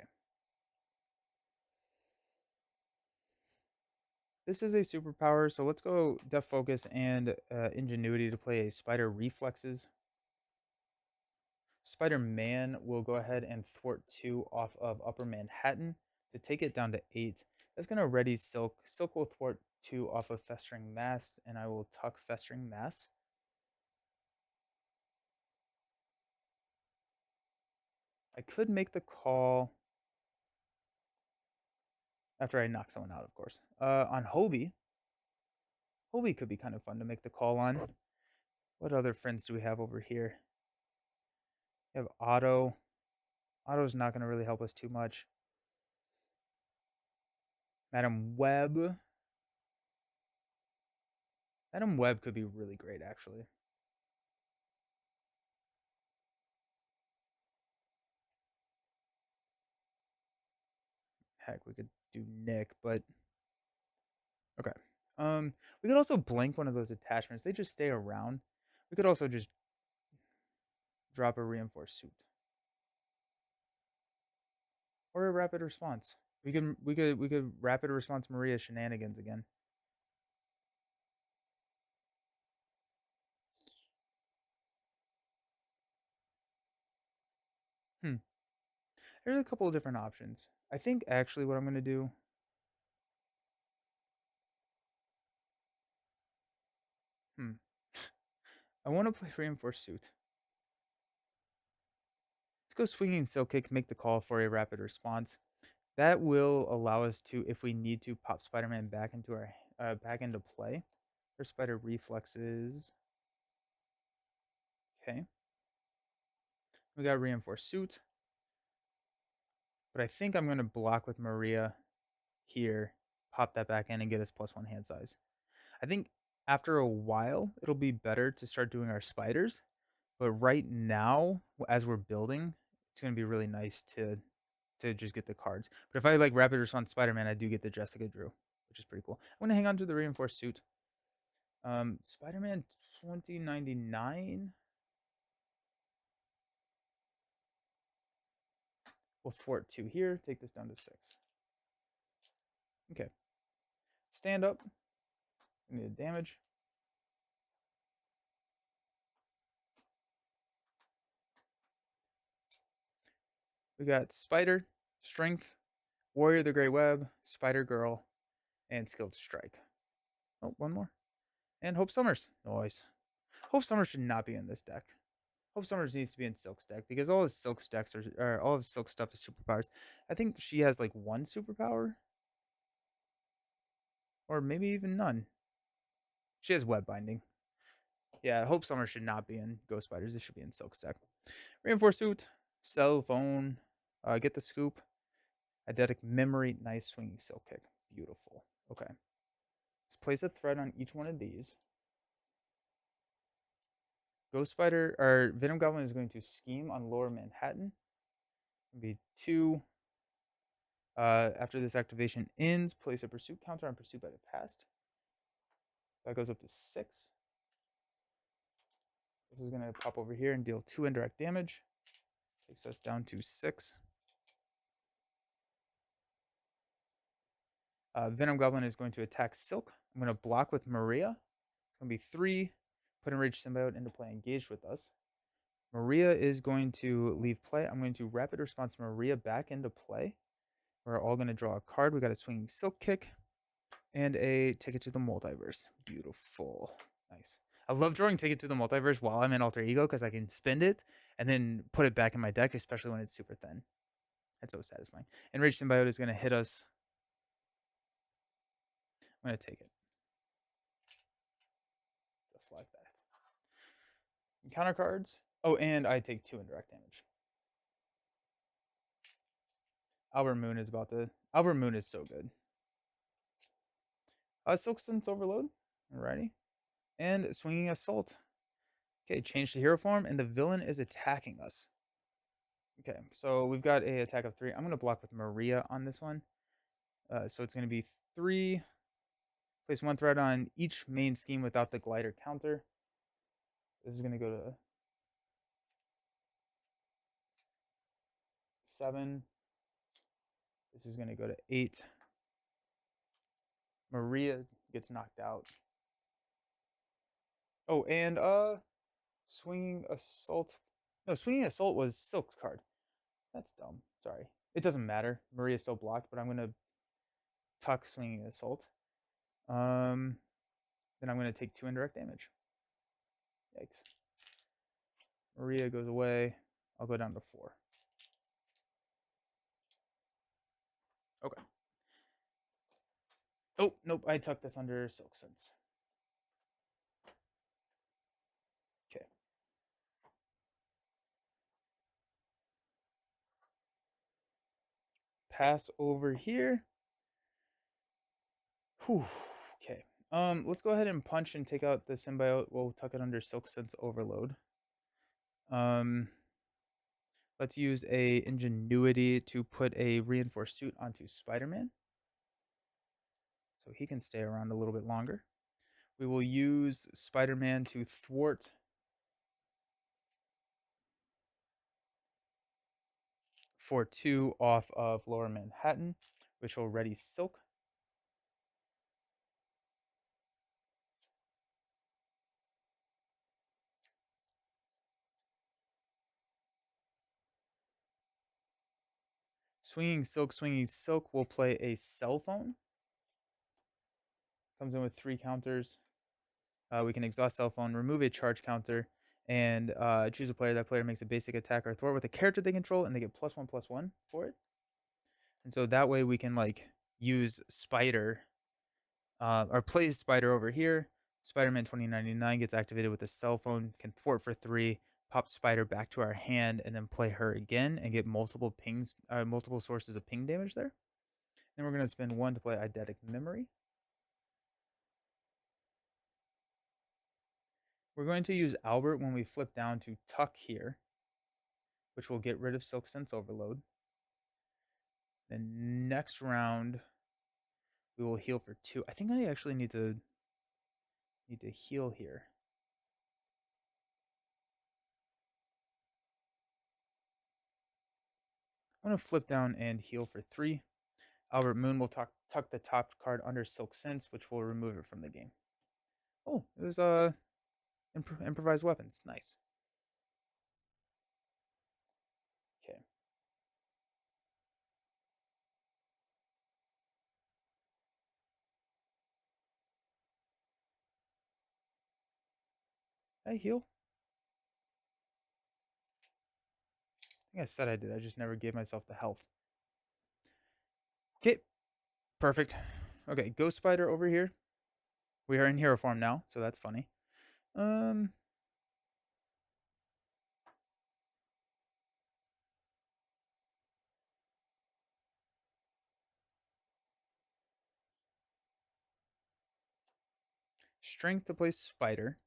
This is a superpower, so let's go Def Focus and Ingenuity to play a Spider Reflexes. Spider-Man will go ahead and thwart 2 off of Upper Manhattan. to take it down to 8. That's going to ready Silk. Silk will thwart 2 off of Festering Mass, and I will tuck Festering Mass. I could make the call after I knock someone out, of course. On Hobie. Hobie could be kind of fun to make the call on. What other friends do we have over here? We have Otto. Otto's not going to really help us too much. Madam Web. Venom Web could be really great, actually. Heck, we could do Nick, but okay. We could also blank one of those attachments. They just stay around. We could also just drop a reinforced suit or a rapid response. We could rapid response Maria shenanigans again. Hmm. There's a couple of different options. I think actually what I'm gonna do. Hmm. I want to play reinforced suit. Let's go swinging silk kick. Make the call for a rapid response. That will allow us to, if we need to, pop Spider-Man back into our back into play. Our spider reflexes. Okay. We got reinforced suit. But I think I'm gonna block with Maria here, pop that back in and get us +1 hand size. I think after a while it'll be better to start doing our spiders. But right now, as we're building, it's gonna be really nice to just get the cards. But if I like rapid response Spider-Man, I do get the Jessica Drew, which is pretty cool. I'm gonna hang on to the reinforced suit. Spider-Man 2099. We'll thwart 2 here, take this down to 6. Okay. Stand up. We need a damage. We got Spider, Strength, Warrior the Grey Web, Spider Girl, and Skilled Strike. Oh, one more. And Hope Summers. Nice. Hope Summers should not be in this deck. Hope Summers needs to be in Silk's deck because all his Silk decks are all of Silk stuff is superpowers. I think she has like 1 superpower, or maybe even none. She has Web Binding. Yeah, Hope Summer should not be in Ghost Spiders. It should be in Silk Stack. Reinforced Suit, Cell Phone, Get the Scoop, Eidetic Memory, nice swinging Silk Kick. Beautiful. Okay. Let's place a thread on each one of these. Ghost Spider, or Venom Goblin is going to scheme on Lower Manhattan. It'll be 2. After this activation ends, place a pursuit counter on pursuit by the past. That goes up to 6. This is going to pop over here and deal 2 indirect damage. Takes us down to 6. Venom Goblin is going to attack Silk. I'm going to block with Maria. It's going to be 3. Put Enraged Symbiote into play engaged with us. Maria is going to leave play. I'm going to Rapid Response Maria back into play. We're all going to draw a card. We got a Swinging Silk Kick and a Ticket to the Multiverse. Beautiful. Nice. I love drawing Ticket to the Multiverse while I'm in Alter Ego because I can spend it and then put it back in my deck, especially when it's super thin. That's so satisfying. Enraged Symbiote is going to hit us. I'm going to take it. Just like that. Counter cards. Oh, and I take 2 indirect damage. Albert Moon is about to. Albert Moon is so good. Silk Sense Overload. Alrighty. And Swinging Assault. Okay, change to hero form, and the villain is attacking us. Okay, so we've got a attack of 3. I'm going to block with Maria on this one. So it's going to be 3. Place 1 threat on each main scheme without the glider counter. This is going to go to 7. This is going to go to 8. Maria gets knocked out. Oh, and Swinging Assault. No, Swinging Assault was Silk's card. That's dumb. Sorry. It doesn't matter. Maria's still blocked, but I'm gonna tuck swinging assault. Um, then I'm gonna take 2 indirect damage. Yikes. Maria goes away. I'll go down to 4. Okay. Oh, nope. I tucked this under Silk Sense. Okay. Pass over here. Whew. Okay. Let's go ahead and punch and take out the symbiote. We'll tuck it under Silk Sense Overload. Um, let's use a Ingenuity to put a reinforced suit onto Spider-Man, so he can stay around a little bit longer. We will use Spider-Man to thwart for 2 off of Lower Manhattan, which will ready Silk. Swinging Silk will play a cell phone. Comes in with 3 counters. We can exhaust cell phone, remove a charge counter, and choose a player. That player makes a basic attack or thwart with a character they control, and they get +1/+1 for it. And so that way we can like use Spider, or play Spider over here. Spider-Man 2099 gets activated with a cell phone, can thwart for 3, pop Spider back to our hand, and then play her again and get multiple pings, multiple sources of ping damage there. Then we're going to spend 1 to play Eidetic Memory. We're going to use Albert when we flip down to tuck here, which will get rid of Silk Sense Overload. Then next round, we will heal for 2. I think I actually need to heal here. I'm going to flip down and heal for 3. Albert Moon will tuck the top card under Silk Sense, which will remove it from the game. Oh, it was improvised weapons. Nice. Okay. Did I heal? I think I said I did. I just never gave myself the health. Okay. Perfect. Okay, Ghost Spider over here. We are in hero form now, so that's funny. Strength to place Spider.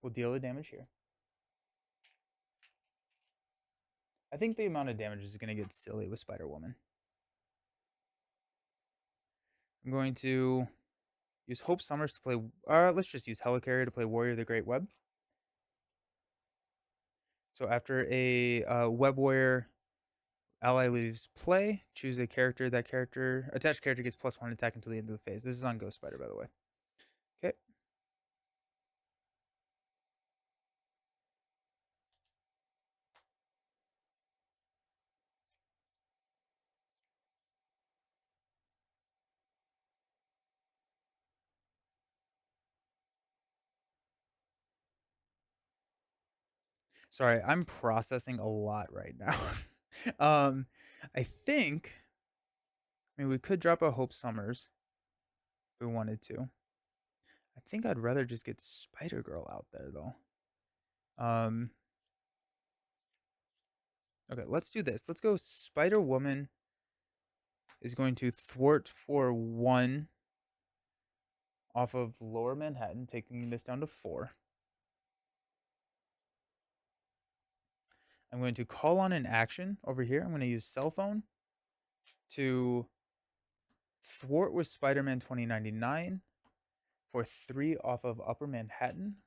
We'll deal the damage here. I think the amount of damage is going to get silly with Spider-Woman. I'm going to use Hope Summers to play... let's just use Helicarrier to play Warrior the Great Web. So after a Web Warrior ally leaves play, choose a character. That character... Attached character gets +1 attack until the end of the phase. This is on Ghost Spider, by the way. Okay. Sorry, I'm processing a lot right now. I think... I mean, we could drop a Hope Summers if we wanted to. I think I'd rather just get Spider-Girl out there, though. Okay, let's do this. Let's go Spider-Woman is going to thwart for 1 off of Lower Manhattan, taking this down to 4. I'm going to call on an action over here. I'm going to use Cell Phone to thwart with Spider-Man 2099 for 3 off of Upper Manhattan.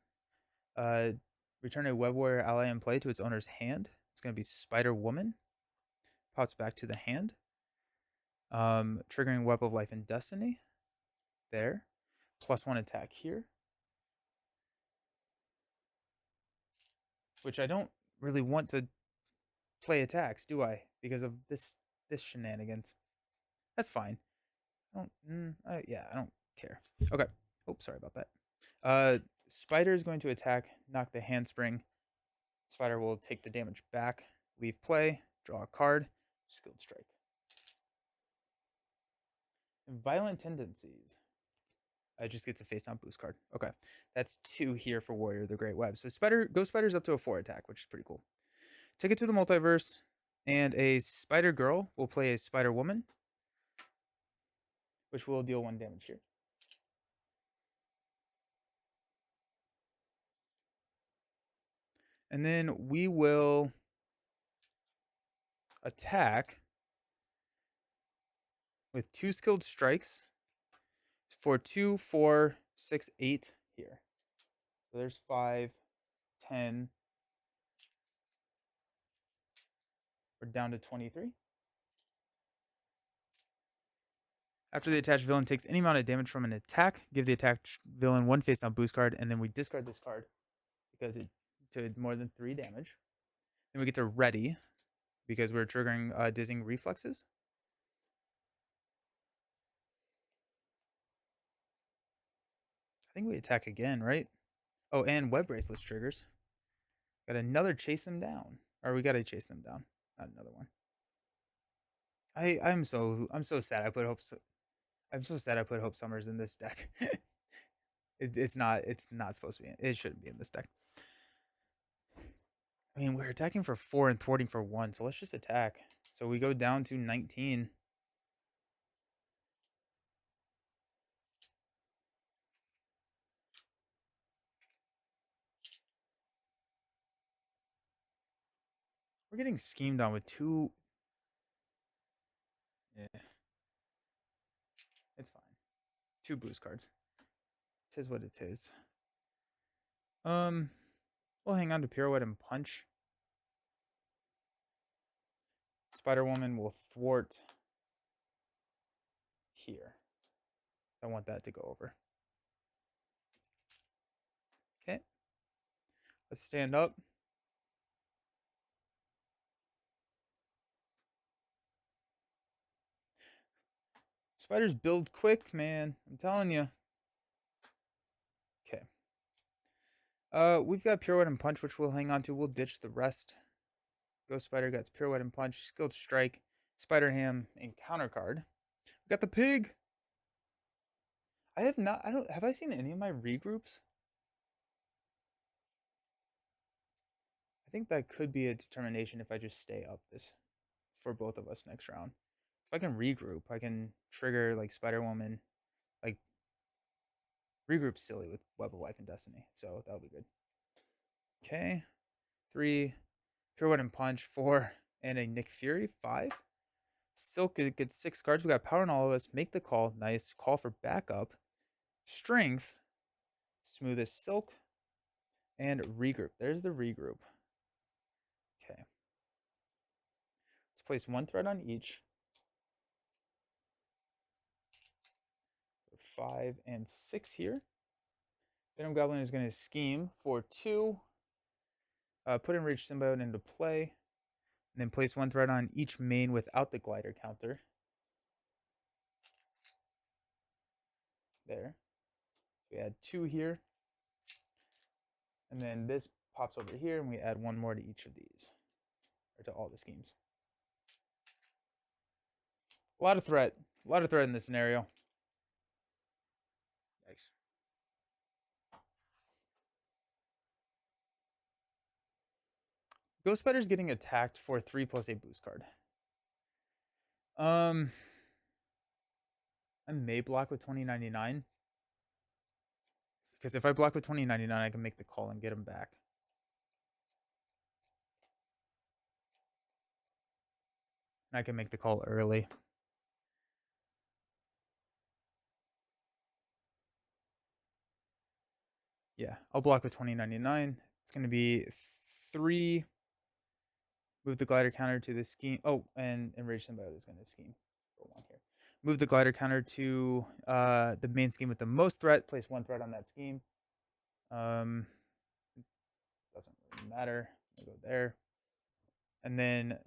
Return a Web Warrior ally in play to its owner's hand. It's going to be Spider-Woman. Pops back to the hand. Triggering Web of Life and Destiny. There. +1 attack here. Which I don't really want to play attacks, do I? Because of this shenanigans. That's fine. I don't. Yeah, I don't care. Okay. Oh, sorry about that. Spider is going to attack, knock the handspring. Spider will take the damage back, leave play, draw a card, skilled strike. Violent tendencies. I just get to face down boost card. Okay, that's 2 here for Warrior of the Great Web. So Ghost Spider's up to a 4 attack, which is pretty cool. Take it to the multiverse, and a Spider Girl will play a Spider Woman, which will deal 1 damage here. And then we will attack with 2 skilled strikes for 2, 4, 6, 8 here. So there's 5, 10. We're down to 23. After the attached villain takes any amount of damage from an attack, give the attached villain 1 face down boost card, and then we discard this card because it did more than 3 damage. Then we get to ready because we're triggering dizzying reflexes. I think we attack again, right? Oh, and web bracelets triggers. Got another chase them down, or we gotta chase them down. Not another one. I'm so sad. I'm so sad I put Hope Summers in this deck. It's not supposed to be. It shouldn't be in this deck. I mean, we're attacking for 4 and thwarting for 1, so let's just attack. So we go down to 19. We're getting schemed on with 2. Yeah, it's fine. 2 boost cards. Tis what it is. We'll hang on to Pirouette and Punch. Spider Woman will thwart here. I want that to go over. Okay. Let's stand up. Spiders build quick, man. I'm telling you. Okay. We've got Pirouette and Punch, which we'll hang on to. We'll ditch the rest. Ghost Spider got Pirouette and Punch, Skilled Strike, Spider Ham, and Counter Card. We got the pig. Have I seen any of my regroups? I think that could be a determination if I just stay up this for both of us next round. If I can regroup, I can trigger like Spider Woman, like regroup silly with Web of Life and Destiny. So that'll be good. Okay. 3, Pirouette and Punch, 4, and a Nick Fury, 5. Silk gets 6 cards. We got power on all of us. Make the call. Nice. Call for backup. Strength. Smoothest Silk. And regroup. There's the regroup. Okay. Let's place 1 threat on each. 5 and 6 here. Venom Goblin is going to scheme for 2. Put Enraged Symbiote into play. And then place 1 threat on each main without the glider counter. There. We add 2 here. And then this pops over here, and we add 1 more to each of these. Or to all the schemes. A lot of threat. A lot of threat in this scenario. Yikes. Ghost Spider's getting attacked for 3 plus a boost card. I may block with 2099. Because if I block with 2099, I can make the call and get him back. And I can make the call early. Yeah, I'll block with 2099. It's going to be 3. Move the glider counter to the scheme. Oh, and Enraged Symbiote is going to scheme. Go on here. Move the glider counter to the main scheme with the most threat. Place 1 threat on that scheme. Doesn't really matter. I'll go there. And then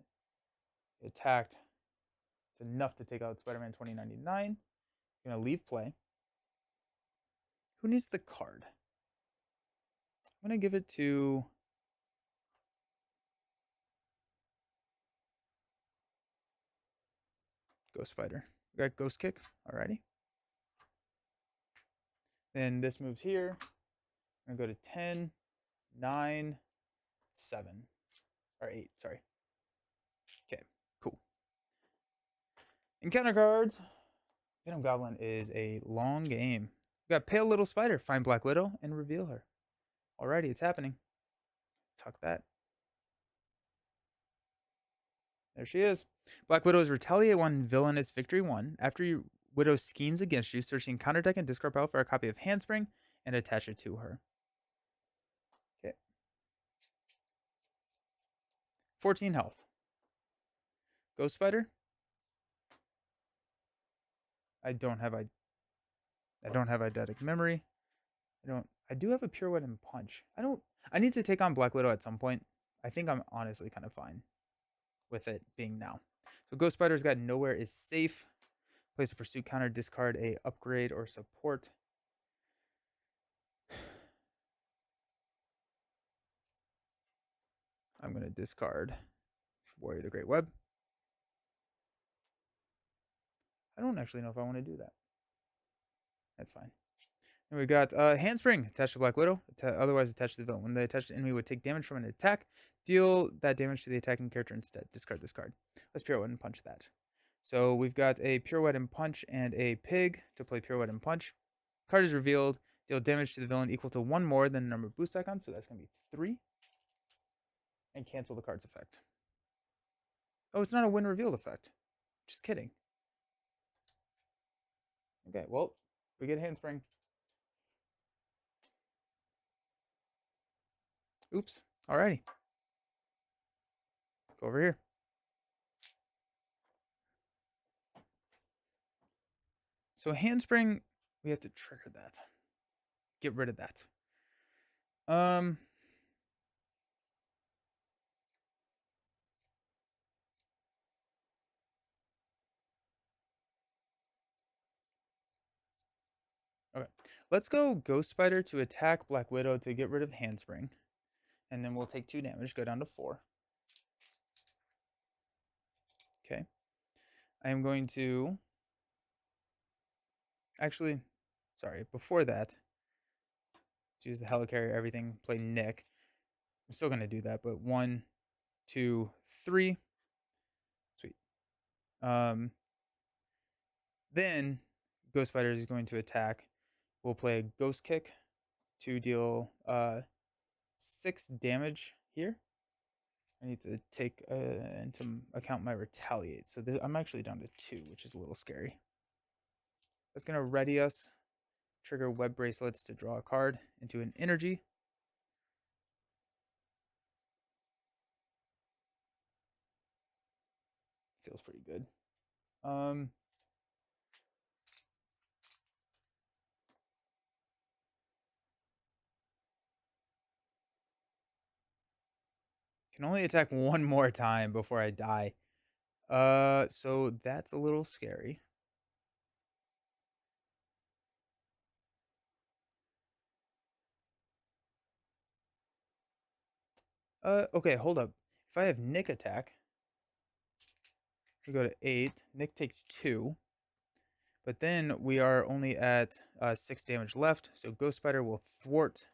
attacked. It's enough to take out Spider-Man 2099. Gonna leave play. Who needs the card? I'm gonna give it to Ghost Spider. We got Ghost Kick. Alrighty. Then this moves here. I'm gonna go to 10, 9, 7. Or 8, sorry. Okay, cool. Encounter cards. Venom Goblin is a long game. We got Pale Little Spider. Find Black Widow and reveal her. Alrighty, it's happening. Tuck that. There she is. Black Widow's Retaliate 1, Villainous Victory 1. After your Widow schemes against you, search the encounter deck and discard pile for a copy of Handspring and attach it to her. Okay. 14 health. Ghost Spider. I don't have eidetic memory. I do have a pirouette and punch. I need to take on Black Widow at some point. I think I'm honestly kind of fine with it being now. So Ghost Spider's got Nowhere is Safe. Place a pursuit counter, discard a upgrade or support. I'm going to discard Warrior the Great Web. I don't actually know if I want to do that. That's fine. And we got Handspring attached to Black Widow, otherwise attached to the villain. When the attached enemy would take damage from an attack, deal that damage to the attacking character instead. Discard this card. Let's Pirouette and Punch that. So we've got a Pirouette and Punch and a Pig to play Pirouette and Punch. Card is revealed. Deal damage to the villain equal to 1 more than the number of boost icons, so that's going to be 3. And cancel the card's effect. Oh, it's not a win revealed effect. Just kidding. Okay, well, we get Handspring. Oops. Alrighty. Go over here. So Handspring, we have to trigger that. Get rid of that. Okay. Let's go Ghost Spider to attack Black Widow to get rid of Handspring. And then we'll take 2 damage, go down to 4. Okay. I am going to... Actually, sorry, before that, use the Helicarrier, everything, play Nick. I'm still going to do that, but 1, 2, 3. Sweet. Then Ghost Spider is going to attack. We'll play a Ghost Kick to deal 6 damage here. I need to take into account my Retaliate. So I'm actually down to 2, which is a little scary. That's going to ready us. Trigger Web Bracelets to draw a card into an energy. Feels pretty good. Can only attack 1 more time before I die. So that's a little scary. Okay, hold up. If I have Nick attack, we go to 8. Nick takes 2. But then we are only at 6 damage left. So Ghost Spider will thwart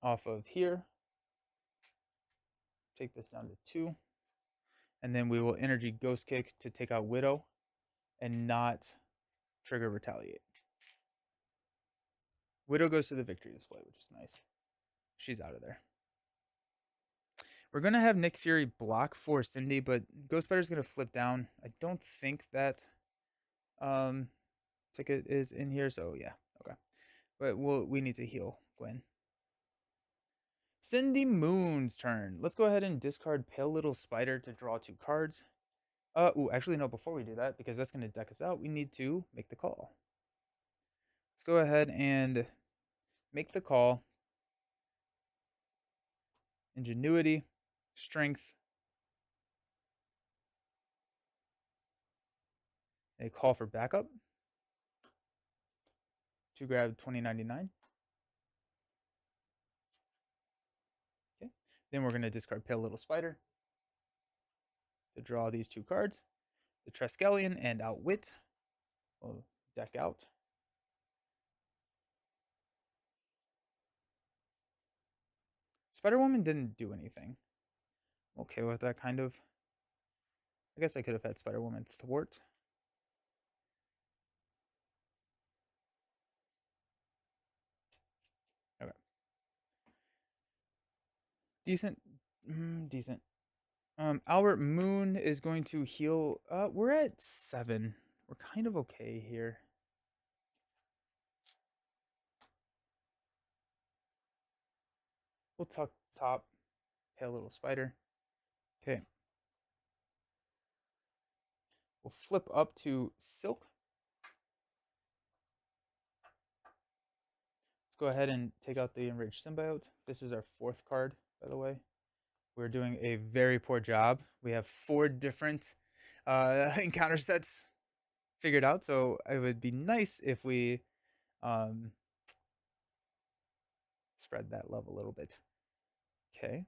off of here. Take this down to 2. And then we will energy Ghost Kick to take out Widow and not trigger Retaliate. Widow goes to the victory display, which is nice. She's out of there. We're going to have Nick Fury block for Cindy, but Ghost Spider's going to flip down. I don't think that ticket is in here, so yeah, okay. But we need to heal Gwen. Cindy Moon's turn. Let's go ahead and discard Pale Little Spider to draw 2 cards. Actually, no, before we do that, because that's going to deck us out, we need to make the call. Let's go ahead and make the call. ingenuity, strength, a call for backup to grab 2099. Okay. Then we're going to discard Pale Little Spider to draw these two cards. The Triskelion and Outwit will deck out. Spider Woman didn't do anything. Okay with that kind of. I guess I could have had Spider Woman thwart. Okay. Decent. Decent. Albert Moon is going to heal. We're at 7. We're kind of okay here. We'll tuck top, Pale Little Spider. Okay. We'll flip up to Silk. Let's go ahead and take out the Enraged Symbiote. This is our 4th card, by the way. We're doing a very poor job. We have 4 different encounter sets figured out, so it would be nice if we spread that love a little bit. Okay.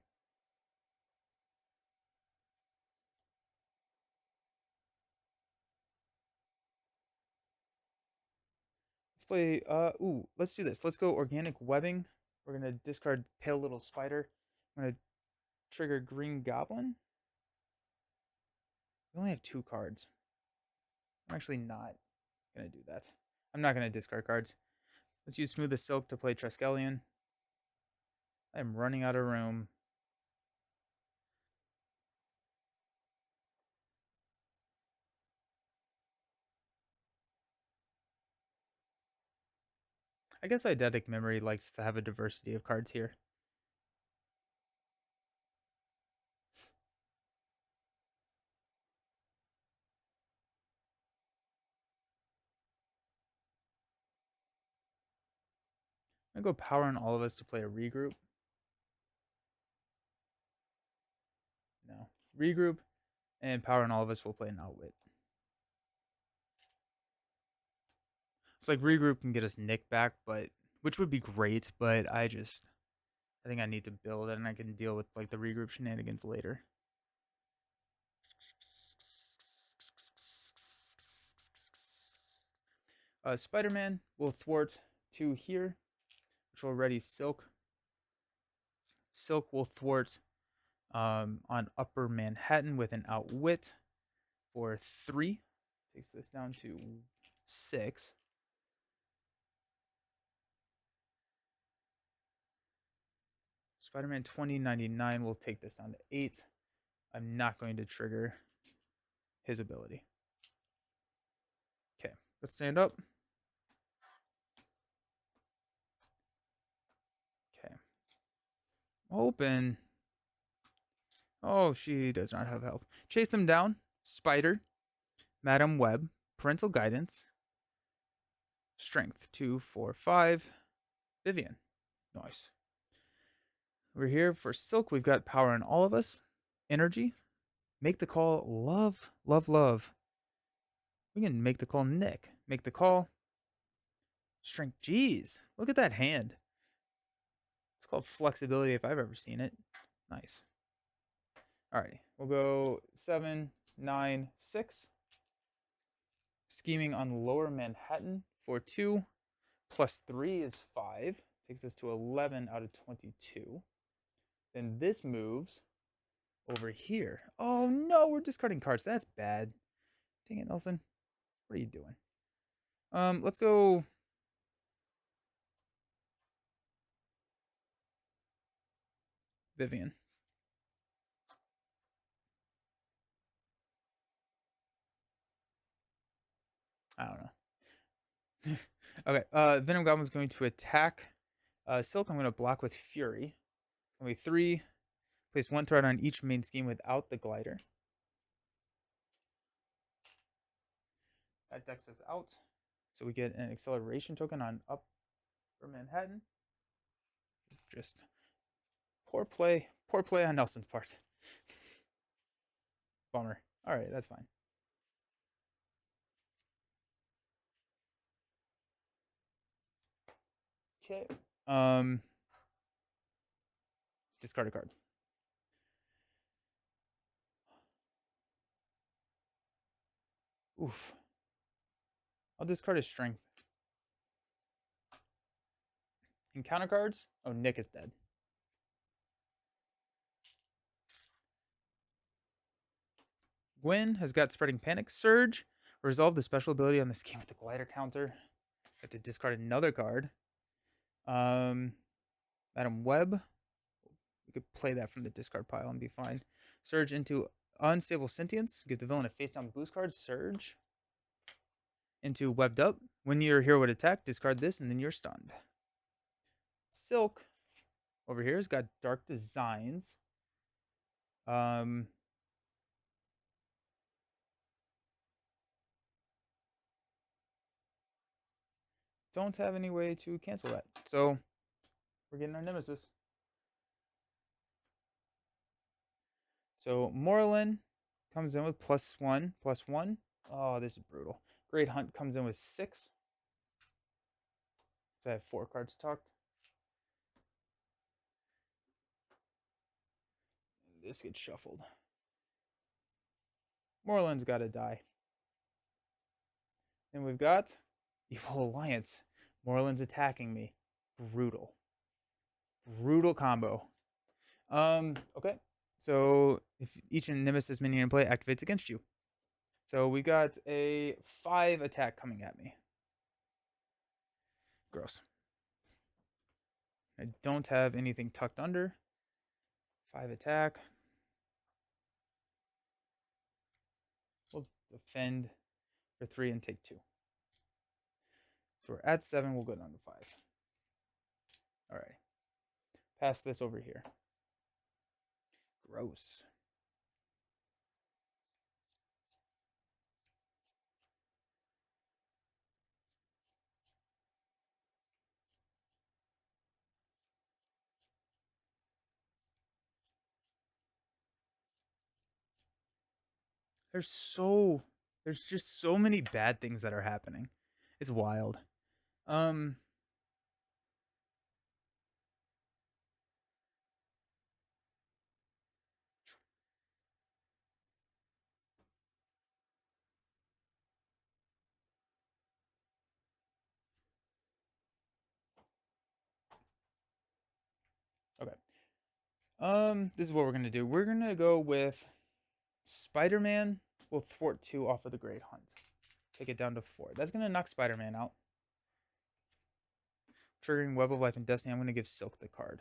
Let's play, let's do this. Let's go Organic Webbing. We're going to discard Pale Little Spider. I'm going to trigger Green Goblin. We only have 2 cards. I'm actually not going to do that. I'm not going to discard cards. Let's use Smooth as Silk to play Triskelion. I'm running out of room. I guess Eidetic Memory likes to have a diversity of cards here. I'm going to go Power on all of us to play a Regroup. No. Regroup, and Power on all of us will play an Outwit. It's like Regroup can get us Nick back, but which would be great, but I think I need to build it and I can deal with like the Regroup shenanigans later. Spider-Man will thwart 2 here, which will ready Silk. Silk will thwart on Upper Manhattan with an Outwit for 3. Takes this down to 6. Spider-Man 2099 will take this down to 8. I'm not going to trigger his ability. Okay, let's stand up. Okay. Open. Oh, she does not have health. Chase them down. Spider. Madam Web. Parental Guidance. Strength. 2, 4, 5. Vivian. Nice. Over here for Silk, we've got Power in all of us. Energy. Make the call. Love, love, love. We can make the call Nick. Make the call. Strength. Jeez. Look at that hand. It's called flexibility if I've ever seen it. Nice. Alrighty. We'll go 7, 9, 6. Scheming on Lower Manhattan for 2. Plus 3 is 5. Takes us to 11 out of 22. Then this moves over here. Oh no, we're discarding cards. That's bad. Dang it, Nelson. What are you doing? Let's go. Vivian. I don't know. Okay, Venom Goblin is going to attack Silk. I'm going to block with Fury. Only 3. Place 1 threat on each main scheme without the glider. That decks us out. So we get an acceleration token on Upper Manhattan. Just poor play. Poor play on Nelson's part. Bummer. All right, that's fine. Okay. Um, discard a card. Oof. I'll discard his strength. Encounter cards. Oh, Nick is dead. Gwen has got Spreading Panic. Surge. Resolve the special ability on this game with the glider counter. I have to discard another card. Madam Web. We could play that from the discard pile and be fine. Surge into Unstable Sentience. Give the villain a face down boost card. Surge into Webbed Up. When your hero would attack, discard this and then you're stunned. Silk over here has got Dark Designs. Don't have any way to cancel that. So we're getting our Nemesis. So Morlin comes in with +1/+1. Oh, this is brutal. Great Hunt comes in with 6. So I have 4 cards tucked. This gets shuffled. Morlin's got to die. And we've got Evil Alliance. Morlin's attacking me. Brutal. Brutal combo. Okay. So if each Nemesis minion in play activates against you. So we got a 5 attack coming at me. Gross. I don't have anything tucked under. 5 attack. We'll defend for 3 and take 2. So we're at 7. We'll go down to 5. All right. Pass this over here. Gross. There's just so many bad things that are happening. It's wild. Um okay. This is what we're going to do. We're going to go with Spider-Man will thwart 2 off of the Great Hunt. Take it down to 4. That's going to knock Spider-Man out. Triggering Web of Life and Destiny, I'm going to give Silk the card.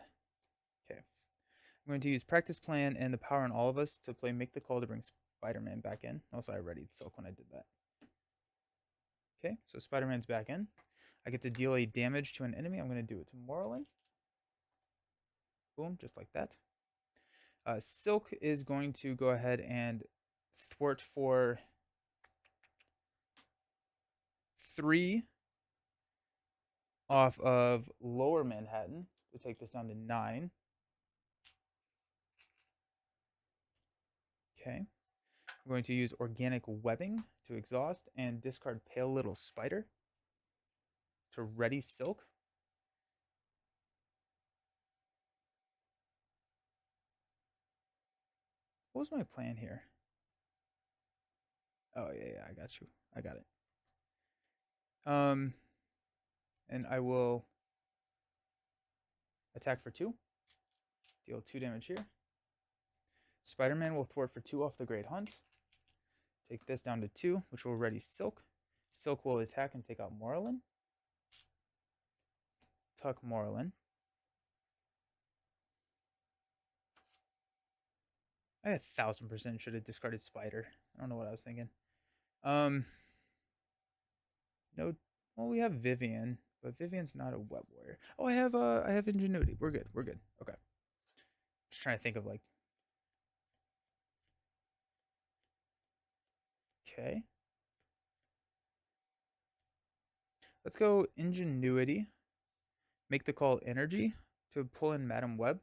Okay. I'm going to use Practice Plan and the Power in All of Us to play Make the Call to bring Spider-Man back in. Also, I readied Silk when I did that. Okay, so Spider-Man's back in. I get to deal a damage to an enemy. I'm going to do it to Morlin. Boom, just like that. Silk is going to go ahead and thwart for 3 off of Lower Manhattan to take this down to 9. Okay. I'm going to use Organic Webbing to exhaust and discard Pale Little Spider to ready Silk. What was my plan here? Oh, yeah, I got you. I got it. And I will attack for 2. Deal 2 damage here. Spider-Man will thwart for 2 off the Great Hunt. Take this down to 2, which will ready Silk. Silk will attack and take out Morlin. Tuck Morlin. I 1,000% should have discarded Spider. I don't know what I was thinking. No. Well, we have Vivian, but Vivian's not a web warrior. Oh, I have Ingenuity. We're good. We're good. Okay. Just trying to think of like. Okay. Let's go Ingenuity. Make the call Energy to pull in Madam Web.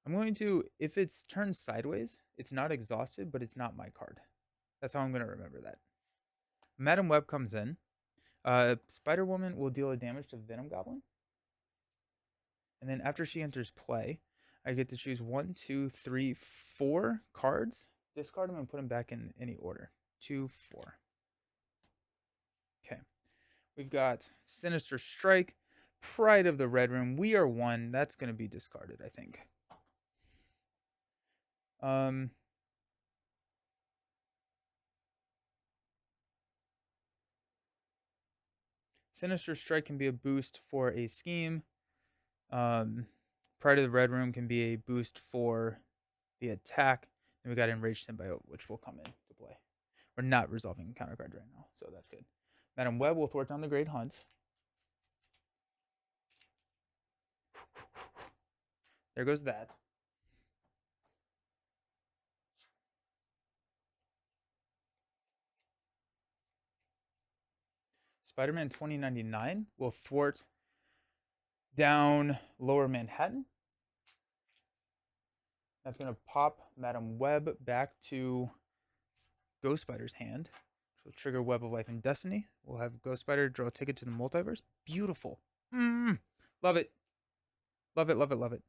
I'm going to, if it's turned sideways, it's not exhausted, but it's not my card. That's how I'm going to remember that. Madam Web comes in. Spider Woman will deal a damage to Venom Goblin. And then after she enters play, I get to choose 1, 2, 3, 4 cards, discard them, and put them back in any order. 2, 4. Okay. We've got Sinister Strike, Pride of the Red Room. We are 1. That's going to be discarded, I think. Sinister Strike can be a boost for a scheme. Pride of the Red Room can be a boost for the attack. And we got Enraged Symbiote, which will come in to play. We're not resolving counter card right now, so that's good. Madam Web will thwart down the Great Hunt. There goes that. Spider-Man 2099 will thwart down Lower Manhattan. That's going to pop Madam Web back to Ghost Spider's hand. So trigger Web of Life and Destiny. We'll have Ghost Spider draw a ticket to the multiverse. Beautiful. Love it. Love it, love it, love it.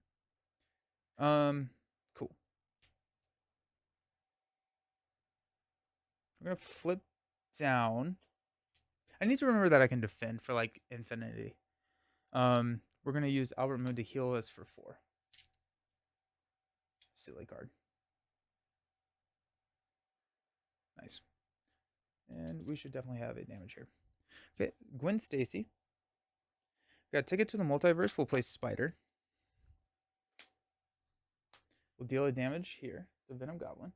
Cool. We're going to flip down. I need to remember that I can defend for like infinity. We're going to use Albert Moon to heal us for 4. Silly card. Nice. And we should definitely have a damage here. Okay, Gwen Stacy. Got a ticket to the multiverse. We'll play Spider. We'll deal a damage here to Venom Goblin.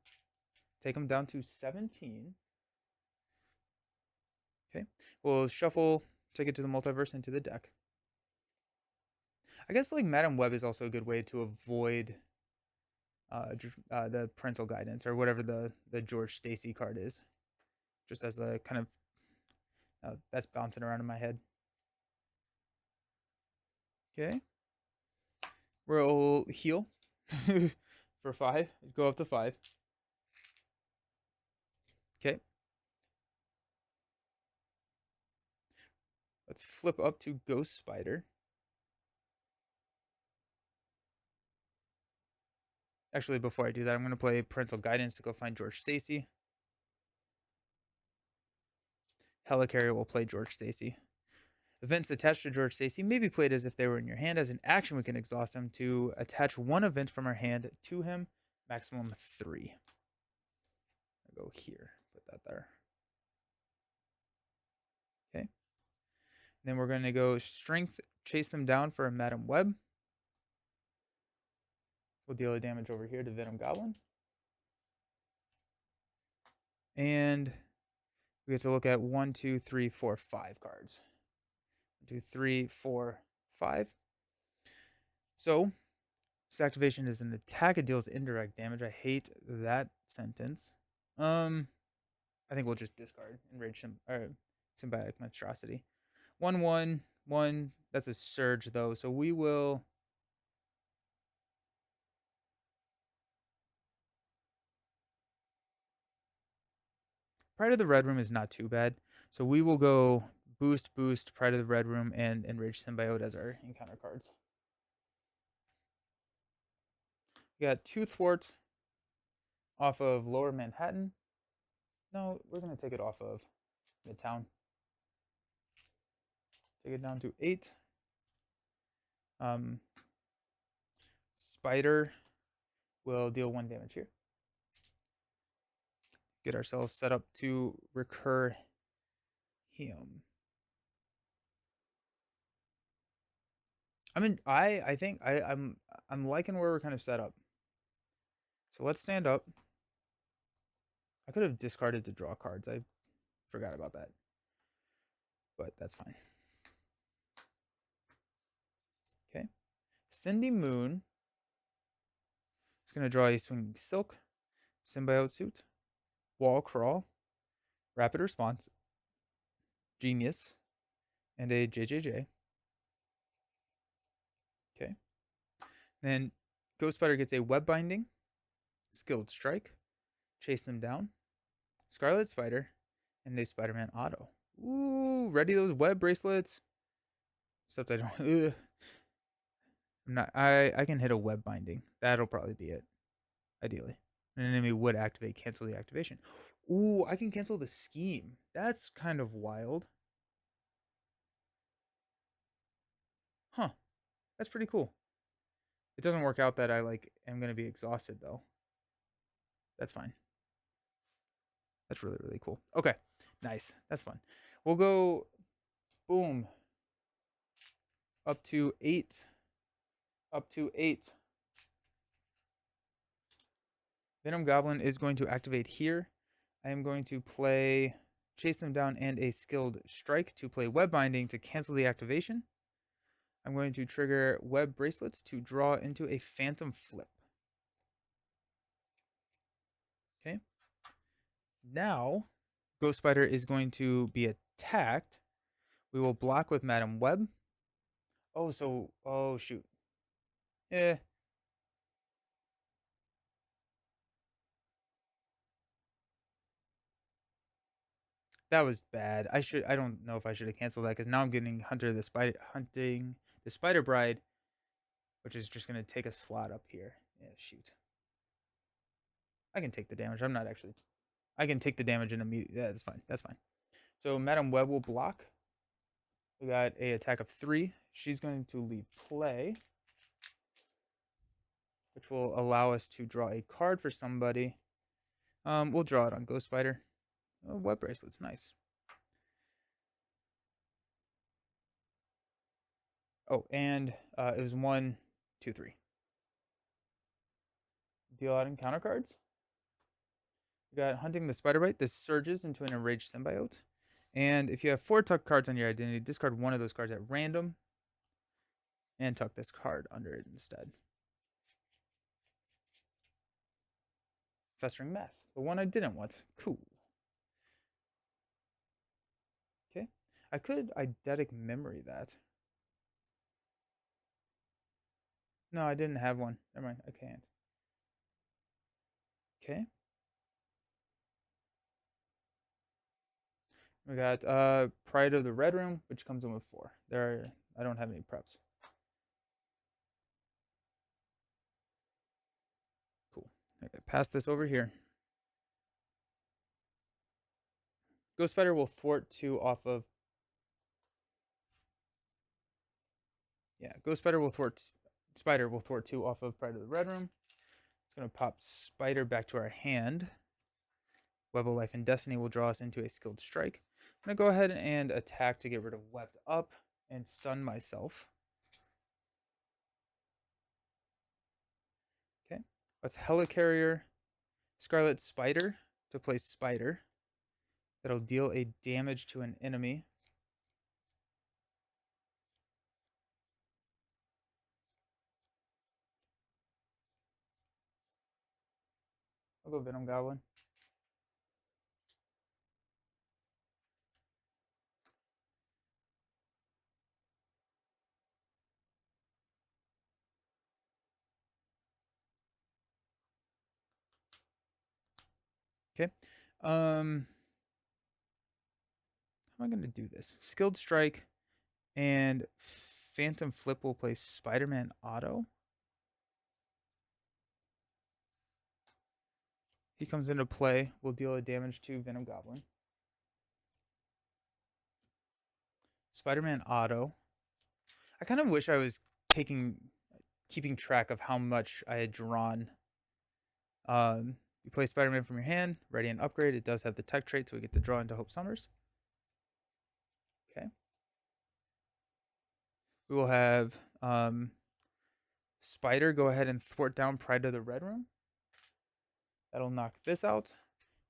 Take him down to 17. Okay, we'll shuffle Ticket to the Multiverse into the deck. I guess like Madam Web is also a good way to avoid the parental guidance or whatever the George Stacy card is. Just as a kind of that's bouncing around in my head. Okay, we'll heal for 5. Go up to 5. Okay. Let's flip up to Ghost Spider. Actually, before I do that, I'm going to play Parental Guidance to go find George Stacy. Helicarrier will play George Stacy. Events attached to George Stacy may be played as if they were in your hand. As an action, we can exhaust them to attach 1 event from our hand to him, maximum 3. I'll go here, put that there. Okay. Then we're going to go Strength, chase them down for a Madam Web. We'll deal a damage over here to Venom Goblin. And we get to look at 1, 2, 3, 4, 5 cards. 1, 2, 3, 4, 5. So, this activation is an attack. It deals indirect damage. I hate that sentence. I think we'll just discard Enraged Symbiotic Monstrosity. 1, 1, 1. That's a surge, though. So we will... Pride of the Red Room is not too bad. So we will go Boost, Boost, Pride of the Red Room, and Enraged Symbiote as our encounter cards. We got 2 thwarts off of Lower Manhattan. No, we're going to take it off of Midtown. Take it down to 8. Spider will deal 1 damage here. Get ourselves set up to recur him. I think I'm liking where we're kind of set up. So let's stand up. I could have discarded to draw cards. I forgot about that. But that's fine. Okay. Cindy Moon is going to draw a Swinging Silk, Symbiote Suit, Wall Crawl, Rapid Response, Genius, and a JJJ. Okay. Then Ghost Spider gets a web binding, skilled strike, chase them down, Scarlet Spider, and a Spider-Man auto. Ooh, ready those web bracelets. Except I don't. I'm not. I can hit a web binding. That'll probably be it. Ideally, an enemy would activate. Cancel the activation. Ooh, I can cancel the scheme. That's kind of wild. Huh. That's pretty cool. It doesn't work out that I am gonna be exhausted though. That's fine. That's really, really cool. Okay. Nice. That's fun. We'll go boom. Up to 8. Up to 8. Venom Goblin is going to activate here. I am going to play Chase Them Down and a skilled strike to play web binding to cancel the activation. I'm going to trigger web bracelets to draw into a phantom flip. Okay. Now, Ghost Spider is going to be attacked. We will block with Madam Web. Oh shoot. Eh. That was bad. I don't know if I should have canceled that because now I'm getting hunting the Spider Bride, which is just gonna take a slot up here. Yeah, shoot. I can take the damage. I'm not actually. I can take the damage in immediately. Yeah, that's fine. That's fine. So Madam Web will block. We got a attack of 3. She's going to leave play, which will allow us to draw a card for somebody. We'll draw it on Ghost Spider. Oh, web bracelets, nice. Oh, and it was 1, 2, 3. Deal out encounter cards. We got Hunting the Spider Bite. This surges into an enraged symbiote. And if you have 4 tuck cards on your identity, discard one of those cards at random and tuck this card under it instead. Festering Mess, the one I didn't want. Cool. Okay. I could eidetic memory that. No, I didn't have one. Never mind. I can't. Okay. We got Pride of the Red Room, which comes in with 4. I don't have any preps. Cool. Okay, pass this over here. Ghost Spider will thwart 2 off of. Yeah, Ghost Spider will thwart. Spider will thwart 2 off of Pride of the Red Room. It's gonna pop Spider back to our hand. Web of Life and Destiny will draw us into a skilled strike. I'm gonna go ahead and attack to get rid of Webbed Up and stun myself. Okay, let's Helicarrier Scarlet Spider to play Spider. That'll deal a damage to an enemy. I'll go Venom Goblin. Okay. How am I going to do this? Skilled Strike and Phantom Flip will play Spider-Man Auto. He comes into play. Will deal a damage to Venom Goblin. Spider-Man Auto. I kind of wish I was keeping track of how much I had drawn. You play Spider-Man from your hand, ready and upgrade. It does have the tech trait, so we get to draw into Hope Summers. Okay. We will have Spider go ahead and thwart down Pride of the Red Room. That'll knock this out.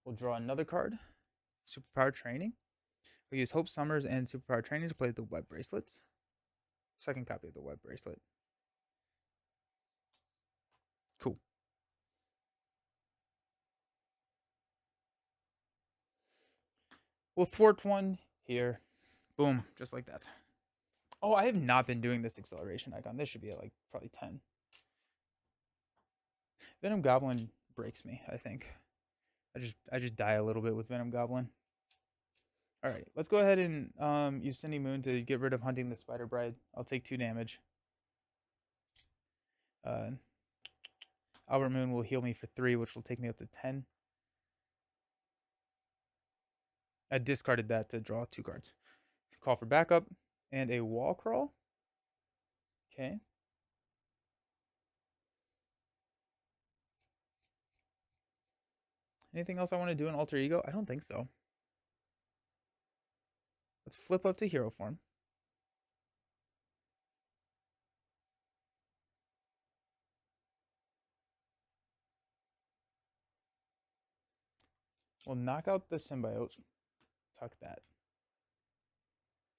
We'll draw another card. Superpower Training. We'll use Hope Summers and Superpower Training to play the Web Bracelets. Second copy of the Web Bracelet. Cool. We'll thwart one here. Boom, just like that. Oh, I have not been doing this acceleration icon. This should be at like probably 10. Venom Goblin breaks me, I think. I just die a little bit with Venom Goblin. All right, let's go ahead and use Cindy Moon to get rid of Hunting the Spider Bride. I'll take 2 damage. Uh, Albert Moon will heal me for 3, which will take me up to 10. I discarded that to draw 2 cards. Call for backup and a wall crawl. Okay. Anything else I want to do in Alter Ego? I don't think so. Let's flip up to hero form. We'll knock out the symbiote. Tuck that.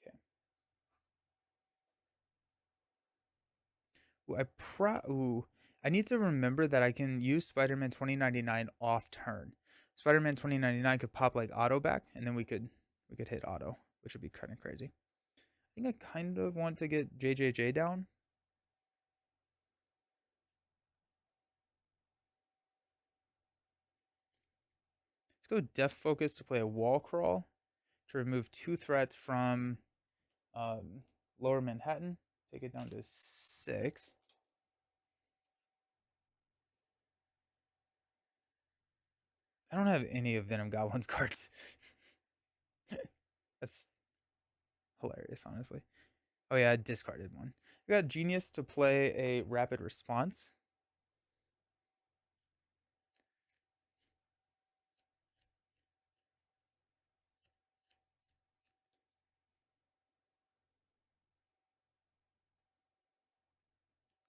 Okay. I need to remember that I can use Spider-Man 2099 off turn. Spider-Man 2099 could pop like auto back, and then we could hit auto, which would be kind of crazy. I think I kind of want to get JJJ down. Let's go Def Focus to play a wall crawl to remove 2 threats from Lower Manhattan. Take it down to 6. I don't have any of Venom Goblin's cards. That's hilarious, honestly. Oh yeah, I discarded one. We got Genius to play a rapid response.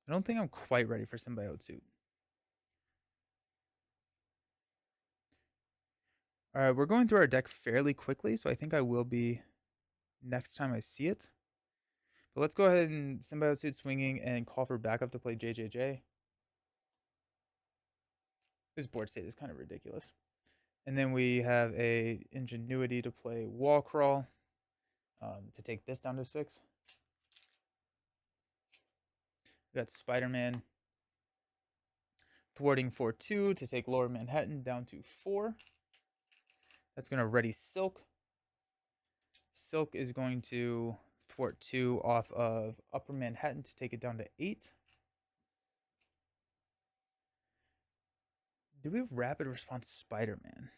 I don't think I'm quite ready for Symbiote Suit. Alright, we're going through our deck fairly quickly, so I think I will be next time I see it. But let's go ahead and Symbiote Suit swinging and call for backup to play JJJ. This board state is kind of ridiculous. And then we have a Ingenuity to play Wall Crawl to take this down to 6. We got Spider-Man thwarting for 2 to take Lower Manhattan down to 4. That's going to ready Silk. Silk is going to thwart 2 off of Upper Manhattan to take it down to 8. Do we have rapid response Spider-Man?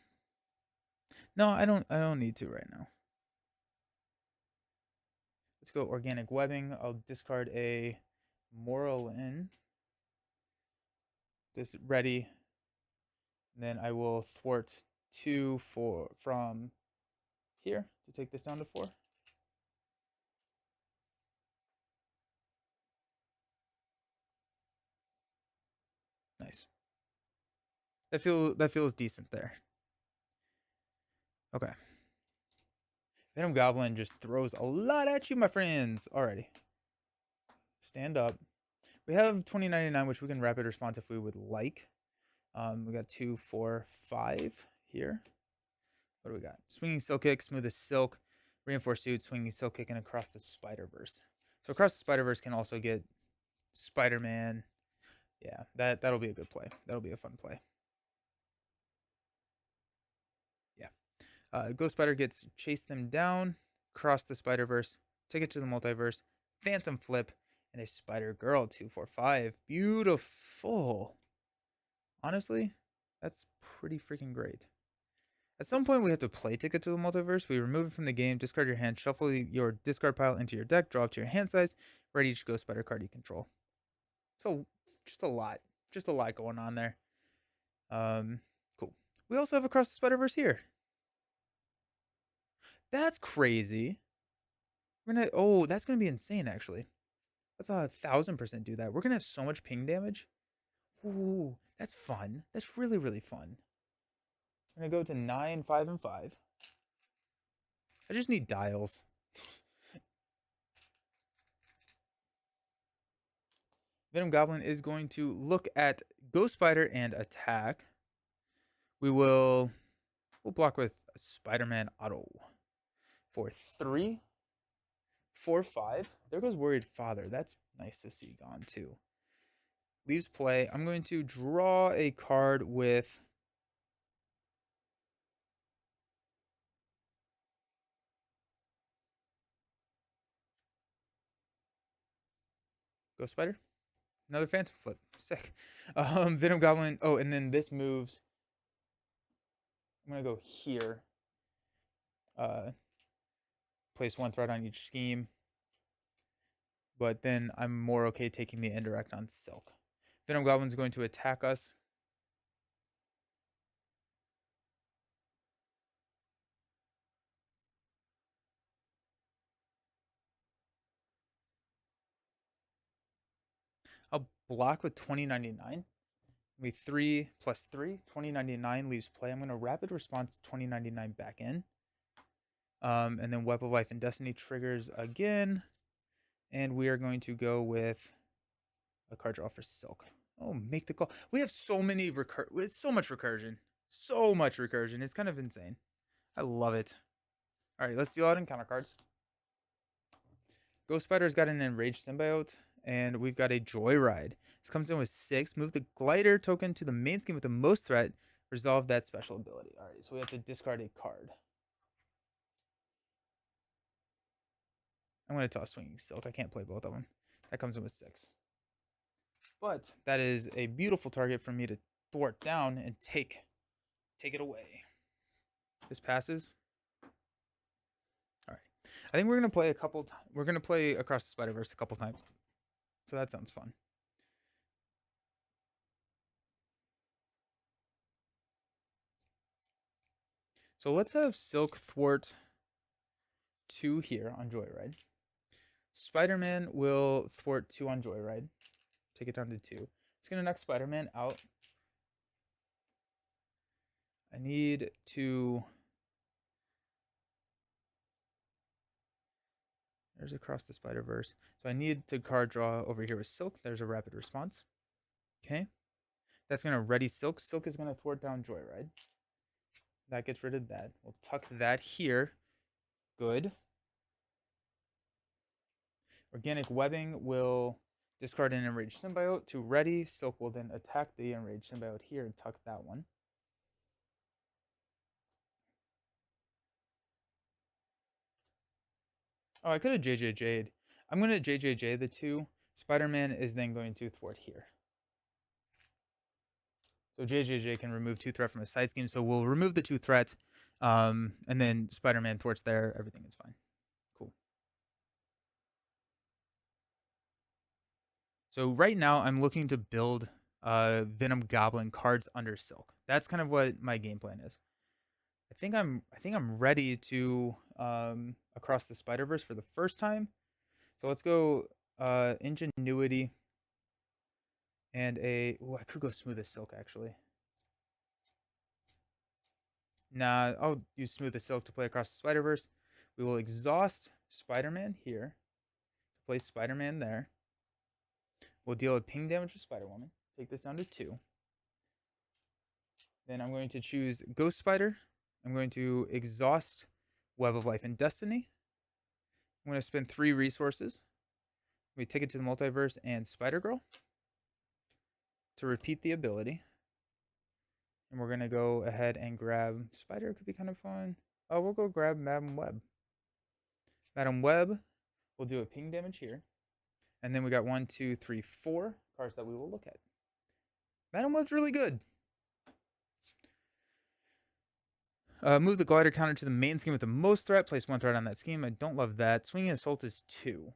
No, I don't need to right now. Let's go organic webbing. I'll discard a Morlin. This ready. And then I will thwart 2 from here to take this down to 4. Nice. That feels decent there. Okay. Venom Goblin just throws a lot at you, my friends. Alrighty. Stand up. We have 2099, which we can rapid response if we would like. We got 2, 4, 5 here. What do we got? Swinging Silk Kick, Smoothest Silk, Reinforced Suit, Swinging Silk Kick, and Across the Spider-Verse. So Across the Spider-Verse can also get Spider-Man. Yeah, that'll be a good play. That'll be a fun play. Yeah. Ghost Spider gets Chase Them Down, Cross the Spider-Verse, Take It to the Multiverse, Phantom Flip, and a Spider-Girl 245. Beautiful. Honestly, that's pretty freaking great. At some point, we have to play Ticket to the Multiverse. We remove it from the game, discard your hand, shuffle your discard pile into your deck, draw up to your hand size, write each Ghost Spider card you control. So, just a lot. Just a lot going on there. Cool. We also have Across the Spider-Verse here. That's crazy. That's gonna be insane, actually. That's 1,000% do that. We're gonna have so much ping damage. Ooh, that's fun. That's really, really fun. We're gonna go to 9, 5, and 5. I just need dials. Venom Goblin is going to look at Ghost Spider and attack. We'll block with Spider-Man Auto for 3, 4, 5. There goes Worried Father. That's nice to see gone too. Leaves play. I'm going to draw a card with Ghost Spider. Another Phantom Flip. Sick. Venom Goblin. Oh, and then this moves. I'm gonna go here. Place one threat on each scheme. But then I'm more okay taking the indirect on Silk. Venom Goblin's going to attack us. I'll block with 2099. Be 3 plus 3. 2099 leaves play. I'm going to rapid response 2099 back in. And then Web of Life and Destiny triggers again. And we are going to go with a card draw for Silk. Oh, make the call. We have so many so much recursion. So much recursion. It's kind of insane. I love it. All right, let's deal out encounter cards. Ghost Spider's got an Enraged Symbiote, and we've got a Joyride. This comes in with 6. Move the Glider token to the main scheme with the most threat. Resolve that special ability. All right, so we have to discard a card. I'm going to toss Swinging Silk. I can't play both of them. That comes in with 6. But that is a beautiful target for me to thwart down and take it away. This passes. All right. I think we're going to play we're going to play Across the Spider-Verse a couple times. So that sounds fun. So let's have Silk thwart 2 here on Joyride. Spider-Man will thwart 2 on Joyride. Take it down to 2. It's going to knock Spider-Man out. I need to... There's Across the Spider-Verse. So I need to card draw over here with Silk. There's a rapid response. Okay. That's going to ready Silk. Silk is going to thwart down Joyride. That gets rid of that. We'll tuck that here. Good. Organic Webbing will discard an Enraged Symbiote to ready. Silk will then attack the Enraged Symbiote here and tuck that one. Oh, I could have JJJ'd. I'm going to JJJ the 2. Spider-Man is then going to thwart here. So JJJ can remove 2 threat from a side scheme. So we'll remove the 2 threat, and then Spider-Man thwarts there. Everything is fine. Cool. So right now I'm looking to build Venom Goblin cards under Silk. That's kind of what my game plan is. I think I'm ready to Across the Spider-Verse for the first time. So let's go Ingenuity and a... Ooh, I could go Smooth as Silk, actually. Nah, I'll use Smooth as Silk to play Across the Spider-Verse. We will exhaust Spider-Man here. Place Spider-Man there. We'll deal a ping damage to Spider-Woman. Take this down to 2. Then I'm going to choose Ghost Spider. I'm going to exhaust Web of Life and Destiny. I'm going to spend 3 resources. We take it to the multiverse and Spider-Girl to repeat the ability. And we're going to go ahead and grab Spider. Could be kind of fun. Oh, we'll go grab Madam Web. Madam Web will do a ping damage here. And then we got 1, 2, 3, 4 cards that we will look at. Madam Web's really good. Move the glider counter to the main scheme with the most threat. Place 1 threat on that scheme. I don't love that. Swinging Assault is 2.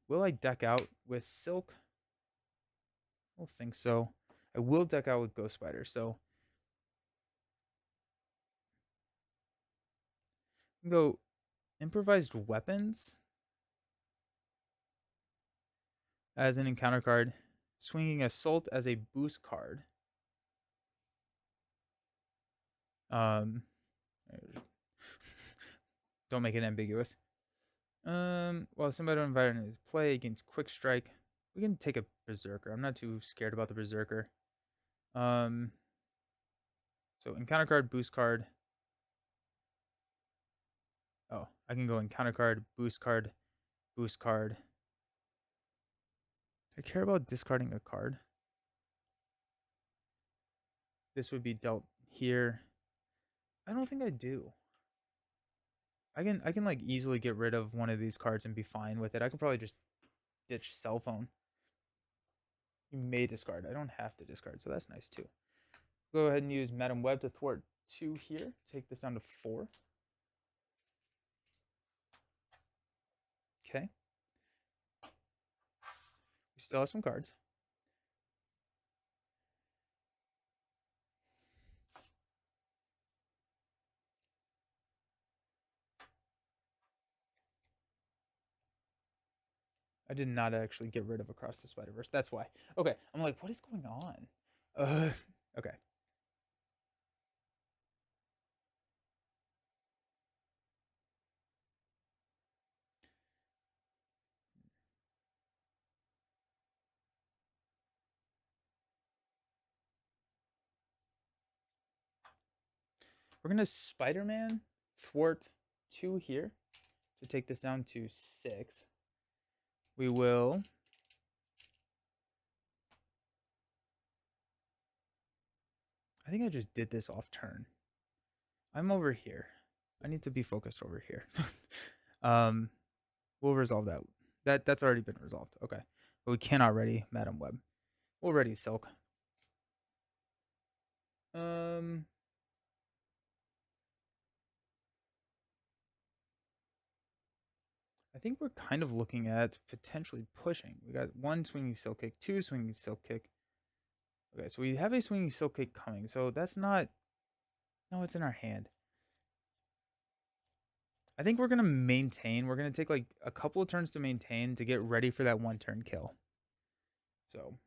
Will I deck out with Silk? I don't think so. I will deck out with Ghost Spider. So go Improvised Weapons as an encounter card. Swinging Assault as a boost card. Don't make it ambiguous. While somebody environment is play against Quick Strike, we can take a Berserker. I'm not too scared about the Berserker. So encounter card, boost card. Oh, I can go encounter card, boost card, boost card. Do I care about discarding a card? This would be dealt here. I don't think I do. I can like easily get rid of one of these cards and be fine with it. I could probably just ditch cell phone. You may discard. I don't have to discard, so that's nice too. Go ahead and use Madam Web to thwart 2 here. Take this down to 4. Okay. We still have some cards. I did not actually get rid of Across the Spider-Verse. That's why. Okay. I'm like, what is going on? Okay. We're going to Spider-Man thwart 2 here to take this down to 6. We will I think I just did this off turn. I'm over here. I need to be focused over here. um, we'll resolve that. That's already been resolved. Okay, but we cannot ready Madam Web. We'll ready Silk. Um, I think we're kind of looking at potentially pushing. We got 1 swinging Silk Kick, 2 swinging Silk Kick. Okay, so we have a swinging Silk Kick coming. So that's not. No, it's in our hand. I think we're gonna maintain. We're gonna take like a couple of turns to maintain to get ready for that 1-turn kill. So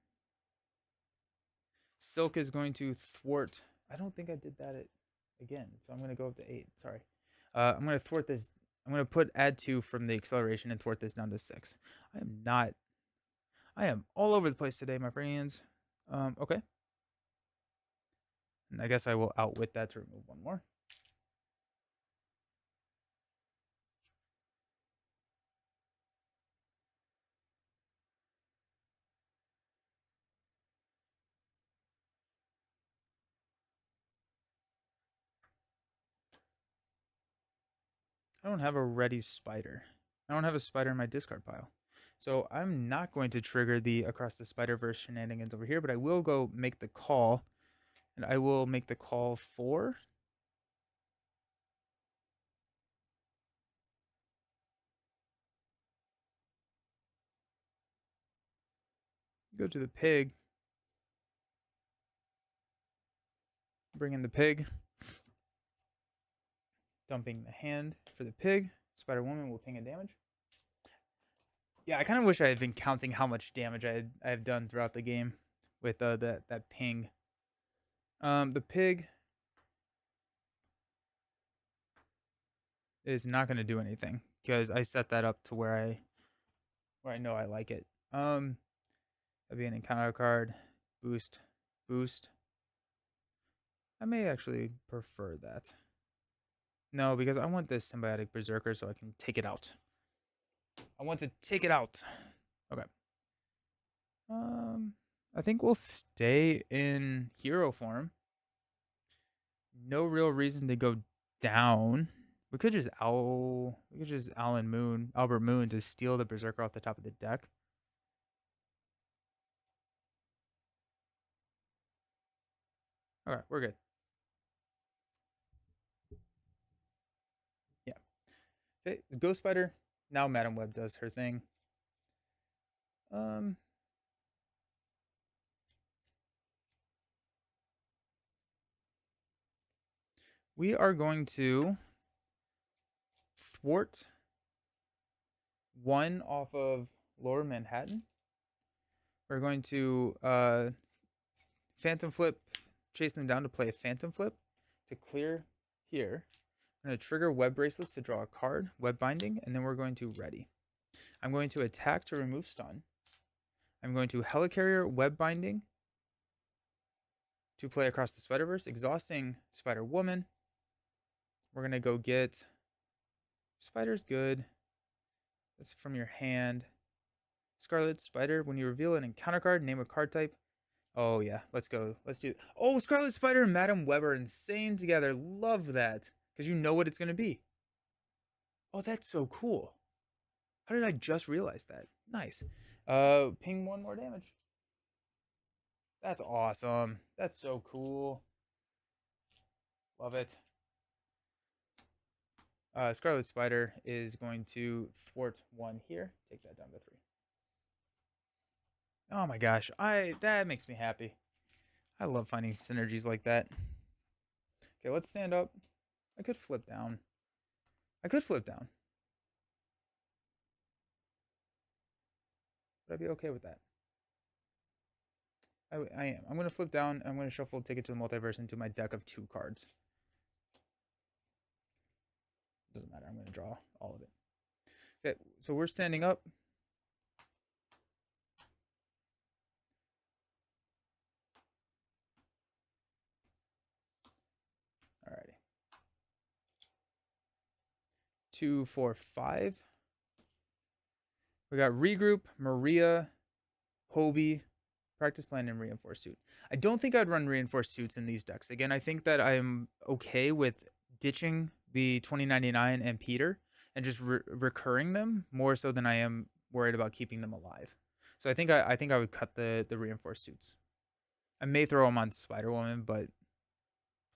Silk is going to thwart. I don't think I did that again, so I'm going to go up to 8. Sorry. I'm going to thwart this. I'm going to put add 2 from the acceleration and thwart this down to 6. I am not. I am all over the place today, my friends. Okay. And I guess I will outwit that to remove 1 more. I don't have a ready spider. I don't have a spider in my discard pile. So I'm not going to trigger the Across the Spider-Verse shenanigans over here, but I will go make the call. And I will make the call for go to the pig. Bring in the pig. Dumping the hand for the pig. Spider Woman will ping a damage. Yeah, I kind of wish I had been counting how much damage I have done throughout the game with that ping. The pig is not going to do anything because I set that up to where I know I like it. That'd be an encounter card. Boost. I may actually prefer that. No, because I want this symbiotic berserker so I can take it out. I want to take it out. Okay. I think we'll stay in hero form. No real reason to go down. We could just Albert Moon to steal the berserker off the top of the deck. Okay, we're good. Yeah. Okay, Ghost Spider. Now Madam Web does her thing. We are going to thwart 1 off of Lower Manhattan. We're going to Phantom Flip, chase them down to play a Phantom Flip to clear here. I'm going to trigger Web Bracelets to draw a card, Web Binding, and then we're going to ready. I'm going to attack to remove stun. I'm going to Helicarrier Web Binding to play Across the Spider-Verse, exhausting Spider Woman. We're going to go get Spider's good. That's from your hand. Scarlet Spider, when you reveal an encounter card, name a card type. Oh yeah, let's go. Let's do. Oh, Scarlet Spider and Madam Web are insane together. Love that because you know what it's gonna be. Oh, that's so cool. How did I just realize that? Nice. Ping one more damage. That's awesome. That's so cool. Love it. Scarlet Spider is going to thwart one here. Take that down to 3. Oh my gosh, that makes me happy. I love finding synergies like that. Okay, let's stand up. I could flip down. I could flip down. Would I be okay with that? I am. I'm going to flip down, and I'm going to shuffle Ticket to the Multiverse into my deck of 2 cards. Doesn't matter. I'm going to draw all of it. Okay, so we're standing up. Alrighty. 2, 4, 5. We got Regroup, Maria, Hobie, Practice Plan, and Reinforced Suit. I don't think I'd run Reinforced Suits in these decks. Again, I think that I'm okay with ditching the 2099 and Peter and just recurring them more so than I am worried about keeping them alive. So I think I would cut the Reinforced Suits. I may throw them on Spider Woman, but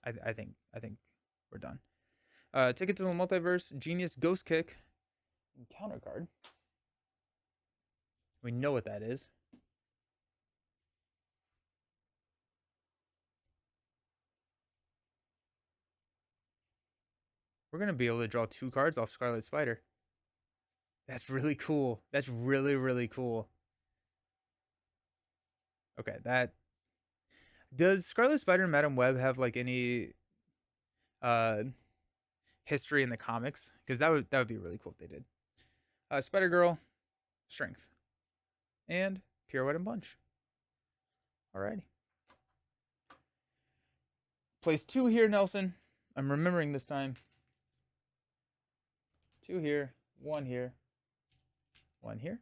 I think we're done. Ticket to the Multiverse, Genius, Ghost Kick, and Counter Card. We know what that is. We're gonna be able to draw 2 cards off Scarlet Spider. That's really cool. That's really, really cool. Okay, that does Scarlet Spider and Madam Web have like any uh history in the comics? Because that would be really cool if they did. Spider Girl, Strength, and Pirouette and Punch. Alrighty. Place 2 here, Nelson. I'm remembering this time. 2 here, 1 here, 1 here.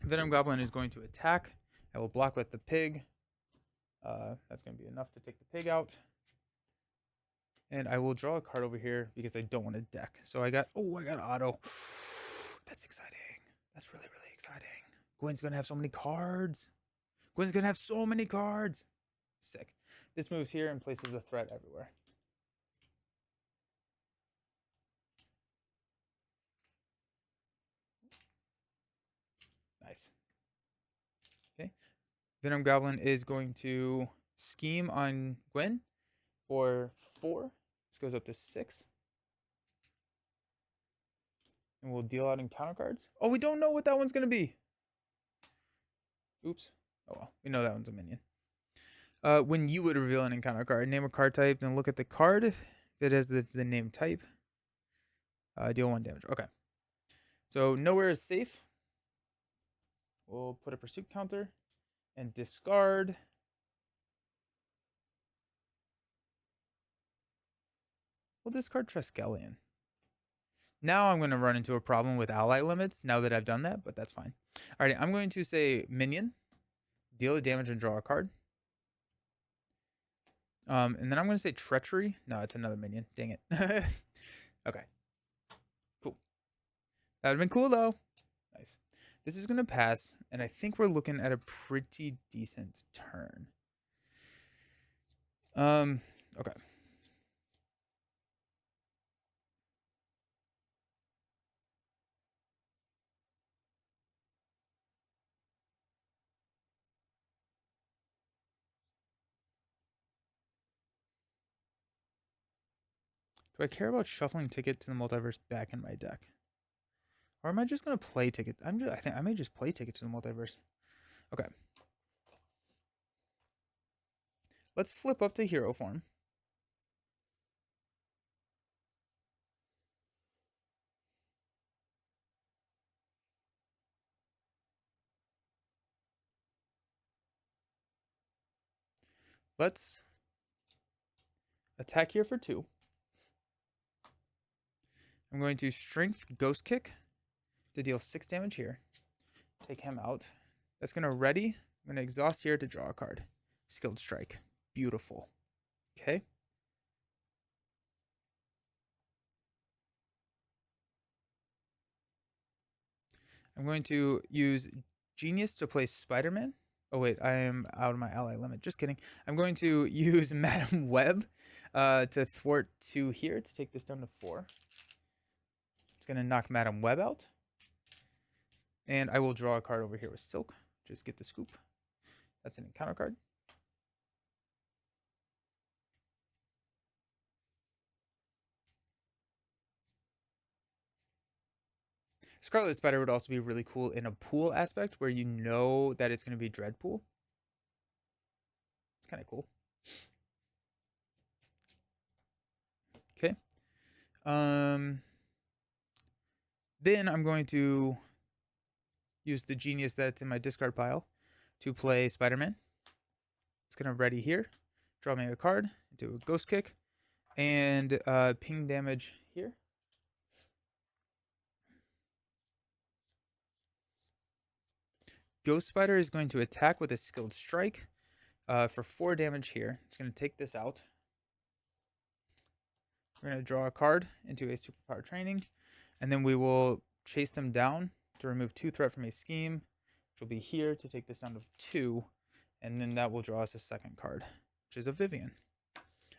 Venom Goblin is going to attack. I will block with the pig. That's going to be enough to take the pig out. And I will draw a card over here because I don't want to deck. So I got auto. That's exciting. That's really, really exciting. Gwen's going to have so many cards. Gwen's going to have so many cards. Sick. This moves here and places a threat everywhere. Nice. Okay. Venom Goblin is going to scheme on Gwen for 4. This goes up to 6. And we'll deal out encounter cards. Oh, we don't know what that one's going to be. Oops. Oh well, we know that one's a minion. When you would reveal an encounter card, name a card type, then look at the card. If it has the name type, deal 1 damage. Okay. So nowhere is safe. We'll put a pursuit counter and discard. We'll discard Triskelion. Now I'm going to run into a problem with ally limits now that I've done that, but that's fine. All right, I'm going to say minion, deal a damage and draw a card. And then I'm going to say treachery. No, it's another minion. Dang it. Okay. Cool. That would have been cool, though. Nice. This is going to pass, and I think we're looking at a pretty decent turn. Okay. Do I care about shuffling Ticket to the Multiverse back in my deck? Or am I just going to play Ticket? I think I may just play Ticket to the Multiverse. Okay. Let's flip up to hero form. Let's attack here for 2. I'm going to Strength Ghost Kick to deal 6 damage here. Take him out. That's going to ready. I'm going to exhaust here to draw a card. Skilled Strike. Beautiful. Okay. I'm going to use Genius to play Spider-Man. Oh wait, I am out of my ally limit. Just kidding. I'm going to use Madam Web to thwart 2 here to take this down to 4. It's going to knock Madam Web out. And I will draw a card over here with Silk. Just get the scoop. That's an encounter card. Scarlet Spider would also be really cool in a pool aspect where you know that it's going to be Dreadpool. It's kind of cool. Okay. Then I'm going to use the Genius that's in my discard pile to play Spider-Man. It's going to ready here. Draw me a card, do a Ghost Kick, and ping damage here. Ghost Spider is going to attack with a Skilled Strike for 4 damage here. It's going to take this out. We're going to draw a card into a Superpower Training, and then we will chase them down to remove 2 threat from a scheme, which will be here to take this down to 2, and then that will draw us a second card, which is a Vivian.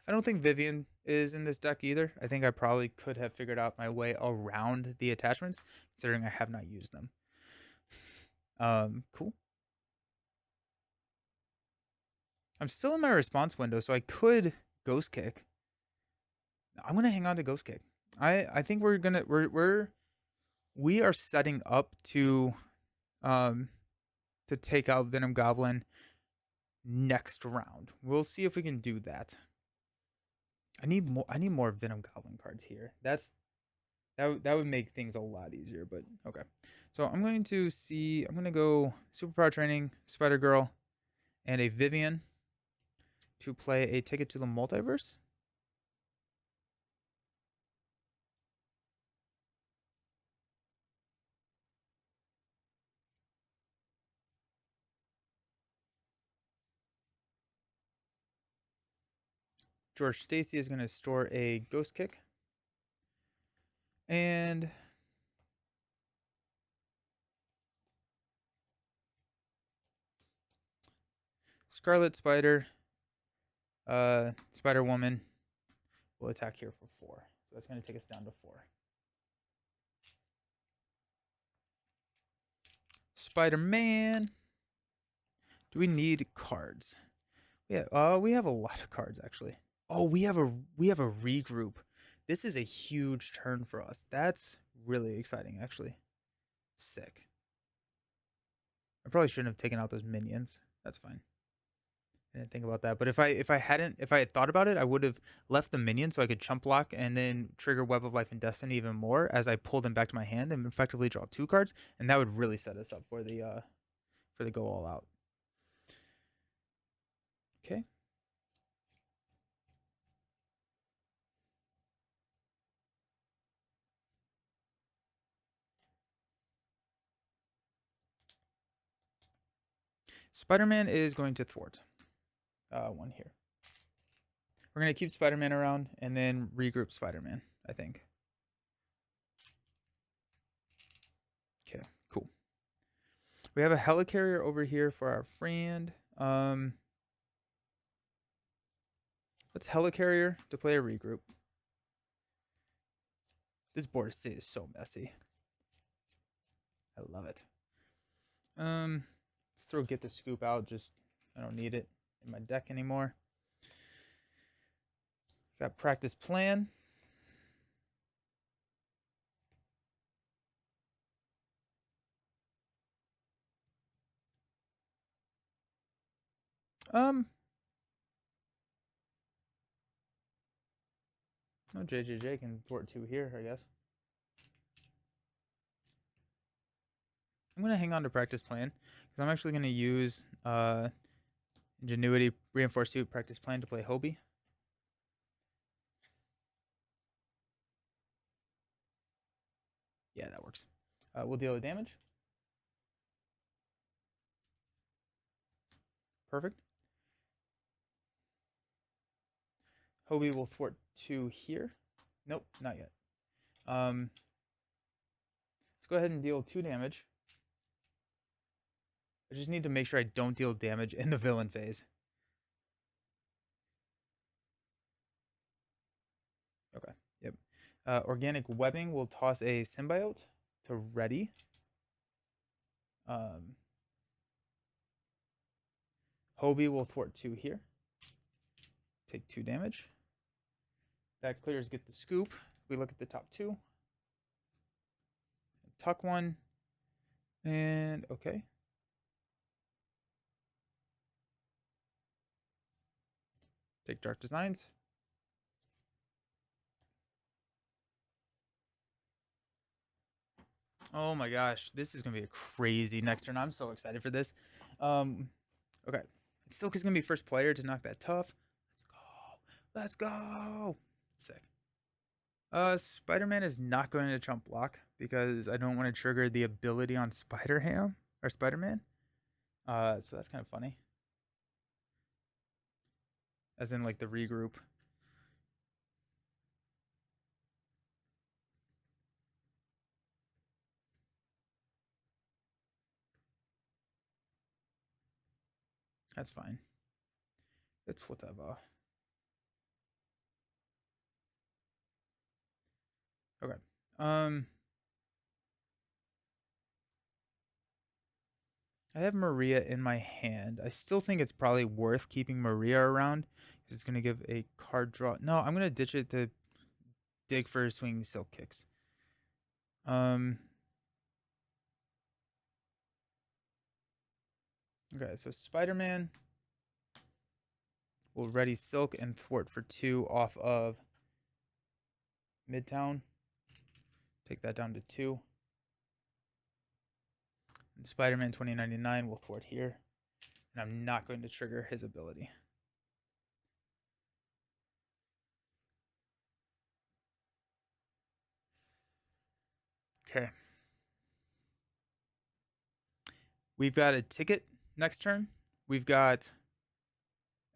I don't think Vivian is in this deck either. I think I probably could have figured out my way around the attachments, considering I have not used them. Cool. I'm still in my response window, so I could Ghost Kick. I'm gonna hang on to Ghost Kick. I think we are setting up to take out Venom Goblin next round. We'll see if we can do that. I need more Venom Goblin cards here. That would make things a lot easier, but okay. So I'm going to go Superpower Training, Spider Girl, and a Vivian to play a Ticket to the Multiverse. George Stacy is going to store a Ghost Kick. And Scarlet Spider, Spider Woman will attack here for 4. So that's going to take us down to 4. Spider-Man. Do we need cards? Yeah, we have a lot of cards actually. Oh, we have a regroup. This is a huge turn for us. That's really exciting actually. Sick. I probably shouldn't have taken out those minions. That's fine. I didn't think about that. But if I had thought about it, I would have left the minion so I could chump block and then trigger Web of Life and Destiny even more as I pulled them back to my hand and effectively draw 2 cards, and that would really set us up for the go all out. Okay. Spider-Man is going to thwart 1 here. We're going to keep Spider-Man around and then regroup Spider-Man, I think. Okay, cool. We have a helicarrier over here for our friend. Let's helicarrier to play a regroup. This board state is so messy. I love it. Let's throw Get the Scoop out. Just, I don't need it in my deck anymore. Got Practice Plan. Oh, JJJ can thwart 2 here, I guess. I'm going to hang on to Practice Plan because I'm actually going to use Ingenuity, Reinforced Suit, Practice Plan to play Hobie. Yeah, that works. We'll deal the damage. Perfect. Hobie will thwart 2 here. Nope, not yet. Let's go ahead and deal 2 damage. I just need to make sure I don't deal damage in the villain phase. Okay, yep. Organic webbing will toss a symbiote to ready. Hobie will thwart 2 here. Take 2 damage. That clears, get the scoop. We look at the top 2. Tuck 1. And okay. Take Dark Designs. Oh my gosh, this is gonna be a crazy next turn. I'm so excited for this. Okay. Silk is gonna be first player to knock that tough. Let's go. Let's go. Sick. Spider-Man is not going to chump block because I don't want to trigger the ability on Spider-Ham or Spider-Man. So that's kind of funny. As in like the regroup. That's fine. It's whatever. Okay. I have Maria in my hand. I still think it's probably worth keeping Maria around because it's going to give a card draw. No, I'm going to ditch it to dig for swinging silk kicks. Okay, so Spider-Man will ready silk and thwart for 2 off of Midtown. Take that down to 2. And Spider-Man 2099 will thwart here. And I'm not going to trigger his ability. Okay. We've got a ticket next turn. We've got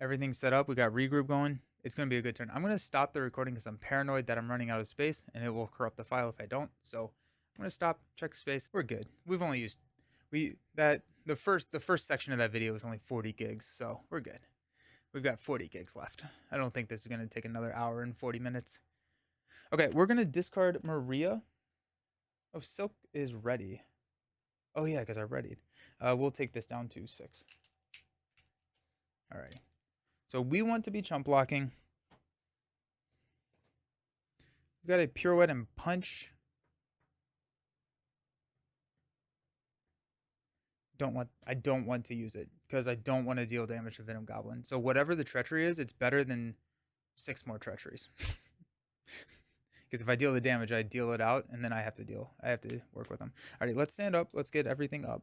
everything set up. We got regroup going. It's going to be a good turn. I'm going to stop the recording because I'm paranoid that I'm running out of space and it will corrupt the file if I don't. So I'm going to stop, check space. We're good. We've only used the first section of that video was only 40 gigs, so we're good. We've got 40 gigs left. I don't think this is going to take another hour and 40 minutes. Okay, we're going to discard Maria. Oh, Silk is ready. Oh yeah, because I readied. We'll take this down to 6. All right. So we want to be chump blocking. We've got a pirouette and punch. I don't want to use it because I don't want to deal damage to Venom Goblin. So whatever the treachery is, it's better than 6 more treacheries. Because if I deal the damage, I deal it out, and then I have to work with them. All right, let's stand up. Let's get everything up.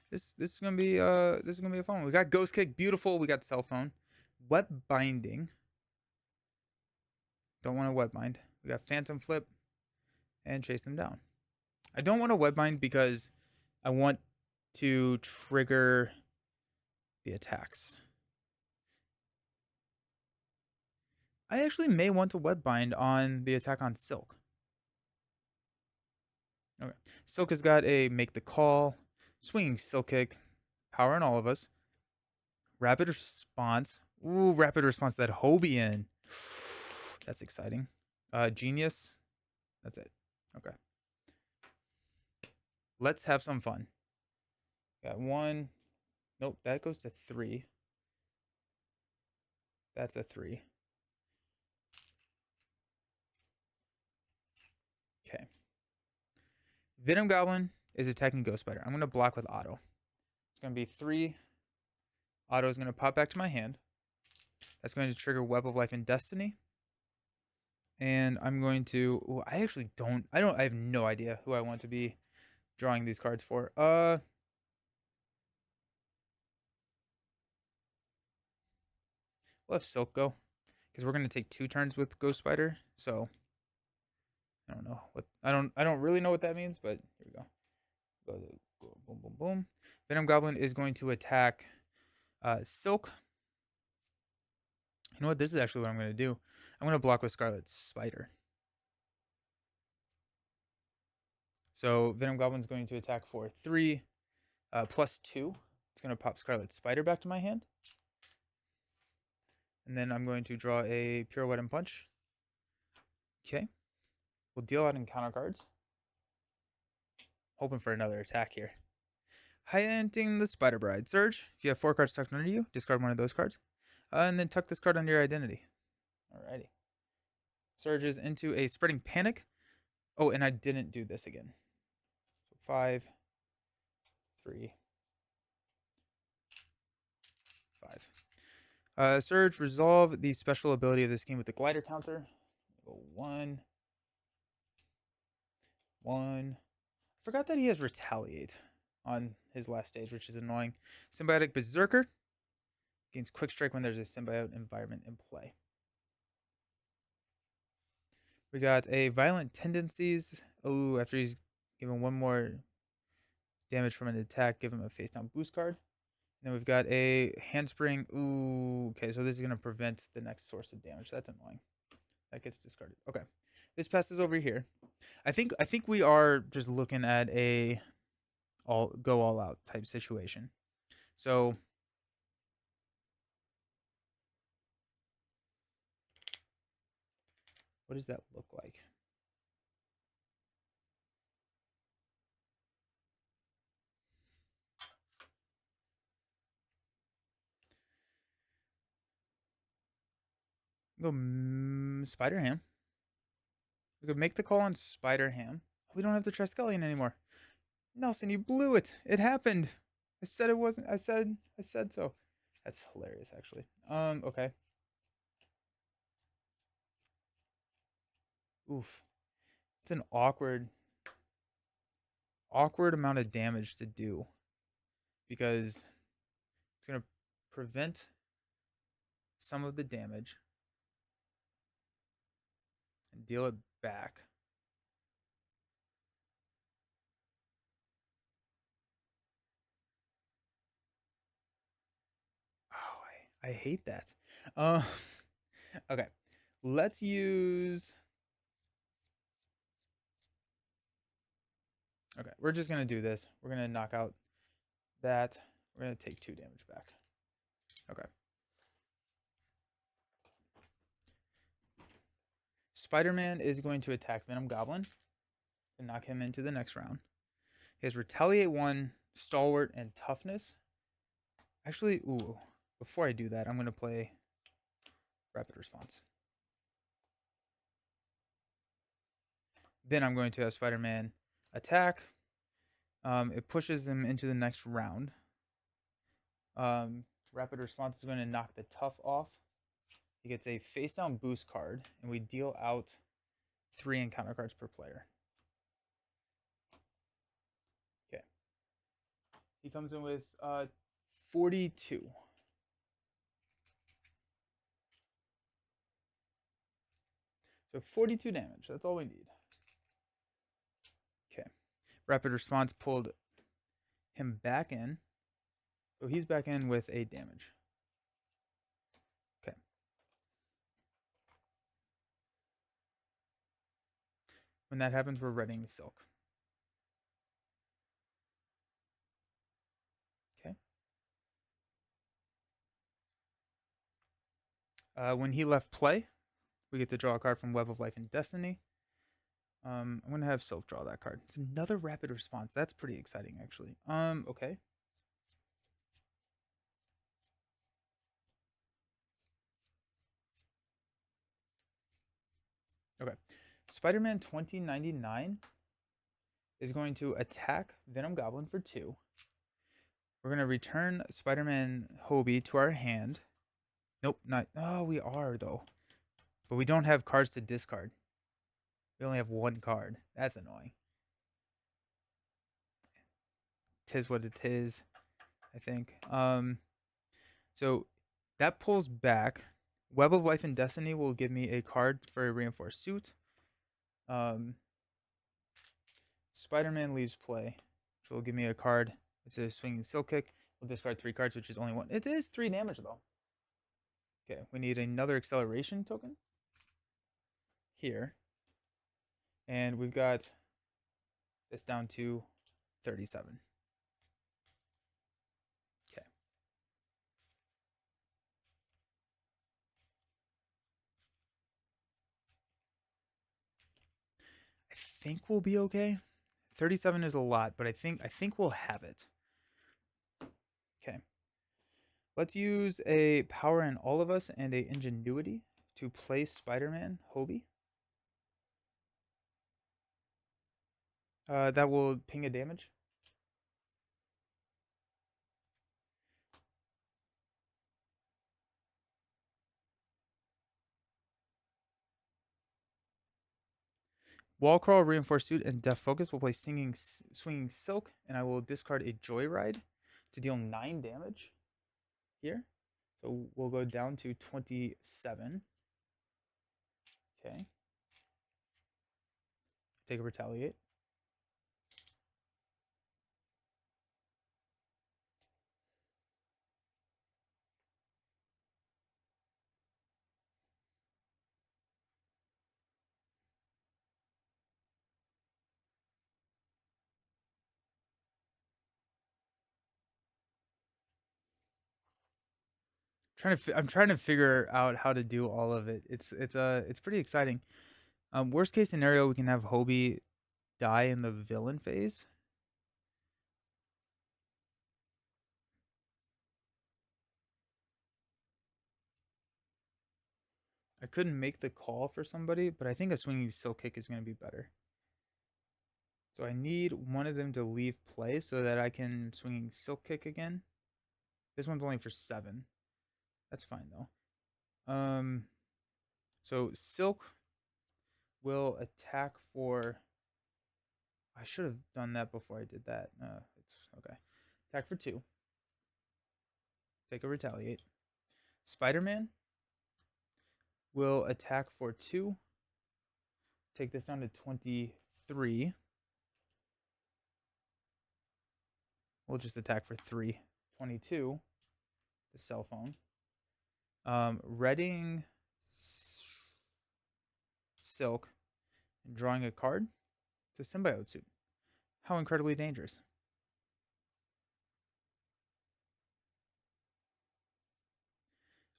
This is gonna be a fun one. We got Ghost Kick, beautiful. We got Cell Phone, Web Binding. Don't want to Web Bind. We got Phantom Flip, and Chase them down. I don't want to Web Bind because I want to trigger the attacks. I actually may want to Web Bind on the attack on Silk. Okay, Silk has got a Make the Call, Swinging Silk Kick, Power in All of Us, Rapid Response. Ooh, Rapid Response that Hobie in. That's exciting. Genius. That's it. Okay. Let's have some fun. Got 1. Nope, that goes to 3. That's a 3. Okay. Venom Goblin is attacking Ghost Spider. I'm going to block with Auto. It's going to be 3. Auto is going to pop back to my hand. That's going to trigger Web of Life and Destiny. And I'm going to... Ooh, I have no idea who I want to be drawing these cards for. We'll have Silk go. because we're gonna take 2 turns with Ghost Spider. So I don't know what I don't really know what that means, but here we go. Go boom boom boom. Venom Goblin is going to attack Silk. You know what? This is actually what I'm going to do. I'm going to block with Scarlet Spider. So Venom Goblin's going to attack for 3 plus 2. It's going to pop Scarlet Spider back to my hand. And then I'm going to draw a Pirouette and Punch. Okay. We'll deal out encounter cards. Hoping for another attack here. Hunting the Spider Bride. Surge. If you have 4 cards tucked under you, discard one of those cards. And then tuck this card under your identity. Alrighty. Surges into a Spreading Panic. Oh, and I didn't do this again. So 5, 3, 5. Surge, resolve the special ability of this game with the glider counter. Go 1, 1. I forgot that he has Retaliate on his last stage, which is annoying. Symbiotic Berserker gains Quick Strike when there's a symbiote environment in play. We got a Violent Tendencies. Oh, after he's given 1 more damage from an attack, give him a face down boost card. Then we've got a Handspring. Ooh, okay, so this is going to prevent the next source of damage. That's annoying. That gets discarded. Okay. This passes over here. I think we are just looking at a all out type situation. So what does that look like? Go Spider Ham. We could make the call on Spider Ham. We don't have the Triskelion anymore. Nelson, you blew it. It happened. I said it wasn't. I said so. That's hilarious, actually. Okay. Oof. It's an awkward amount of damage to do because it's going to prevent some of the damage and deal it back. Oh, I hate that. Okay. Let's use. Okay, we're just going to do this. We're going to knock out that. We're going to take 2 damage back. Okay. Spider-Man is going to attack Venom Goblin and knock him into the next round. He has Retaliate 1, Stalwart, and Toughness. Actually, ooh, before I do that, I'm going to play Rapid Response. Then I'm going to have Spider-Man attack. It pushes him into the next round. Rapid Response is going to knock the Tough off. He gets a face down boost card, and we deal out 3 encounter cards per player. Okay. He comes in with 42. So 42 damage. That's all we need. Okay. Rapid Response pulled him back in. So he's back in with 8 damage. Okay. When that happens, we're readying the Silk. Okay. When he left play, we get to draw a card from Web of Life and Destiny. I'm going to have Silk draw that card. It's another Rapid Response. That's pretty exciting, actually. Okay. Okay. Spider-Man 2099 is going to attack Venom Goblin for 2. We're going to return Spider-Man Hobie to our hand. Nope, not. Oh, we are, though. But we don't have cards to discard. We only have 1 card. That's annoying. Tis what it is, I think. So that pulls back Web of Life and Destiny will give me a card for a reinforced suit. Um, Spider-Man leaves play, which will give me a card. It's a swinging silk kick. We'll discard 3 cards, which is only 1. It is 3 damage though. Okay, we need another acceleration token here. And we've got this down to 37. Okay. I think we'll be okay. 37 is a lot, but I think we'll have it. Okay. Let's use a Power in All of Us and a Ingenuity to place Spider-Man Hobie. That will ping a damage. Wall Crawl, Reinforced Suit, and Def Focus will play Swinging Silk, and I will discard a Joyride to deal 9 damage here. So we'll go down to 27. Okay. Take a Retaliate. I'm trying to figure out how to do all of it. It's pretty exciting. Worst case scenario, we can have Hobie die in the villain phase. I couldn't make the call for somebody, but I think a Swinging Silk Kick is going to be better. So I need one of them to leave play so that I can Swinging Silk Kick again. This one's only for 7. That's fine though. So Silk will attack for. I should have done that before I did that. It's okay. Attack for 2. Take a Retaliate. Spider-Man will attack for 2. Take this down to 23. We'll just attack for 3. 22. The cell phone. Reading Silk and drawing a card. It's a symbiote suit. How incredibly dangerous.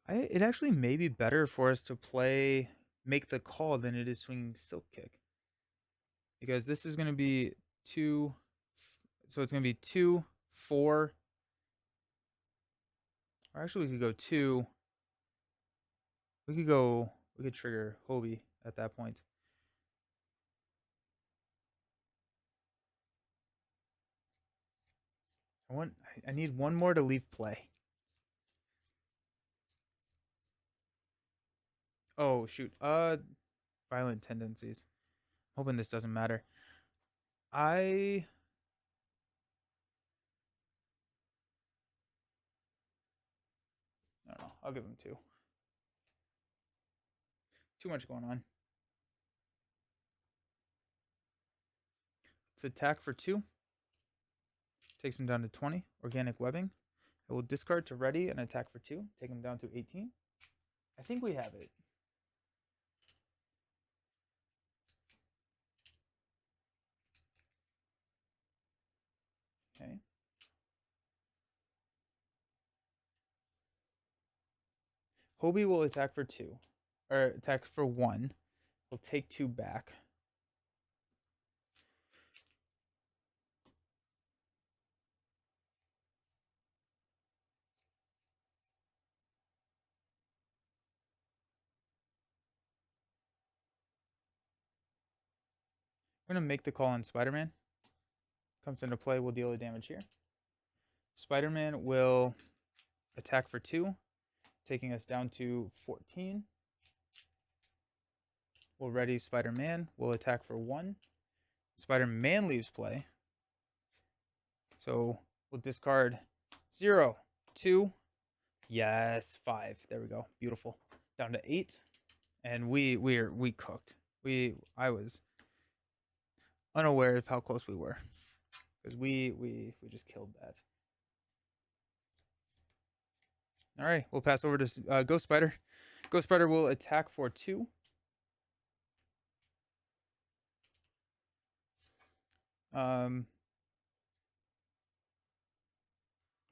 It actually may be better for us to play Make the Call than it is Swinging Silk Kick. Because this is going to be 2. So it's going to be 2, 4. Or actually, we could go 2. We could trigger Hobie at that point. I need one more to leave play. Oh shoot. Violent tendencies. Hoping this doesn't matter. I don't know. I'll give him 2. Too much going on. It's attack for 2. Takes him down to 20. Organic webbing. I will discard to ready and attack for 2. Take him down to 18. I think we have it. Okay. Hobie will attack for 2. Or attack for 1. We'll take 2 back. We're going to make the call on Spider-Man. Comes into play, we'll deal the damage here. Spider-Man will attack for 2, taking us down to 14. We'll ready Spider-Man. We'll attack for 1. Spider-Man leaves play. So we'll discard 0, 2. Yes, 5. There we go. Beautiful. down to 8, and we cooked. I was unaware of how close we were because we just killed that. All right, we'll pass over to Ghost Spider. Ghost Spider will attack for 2.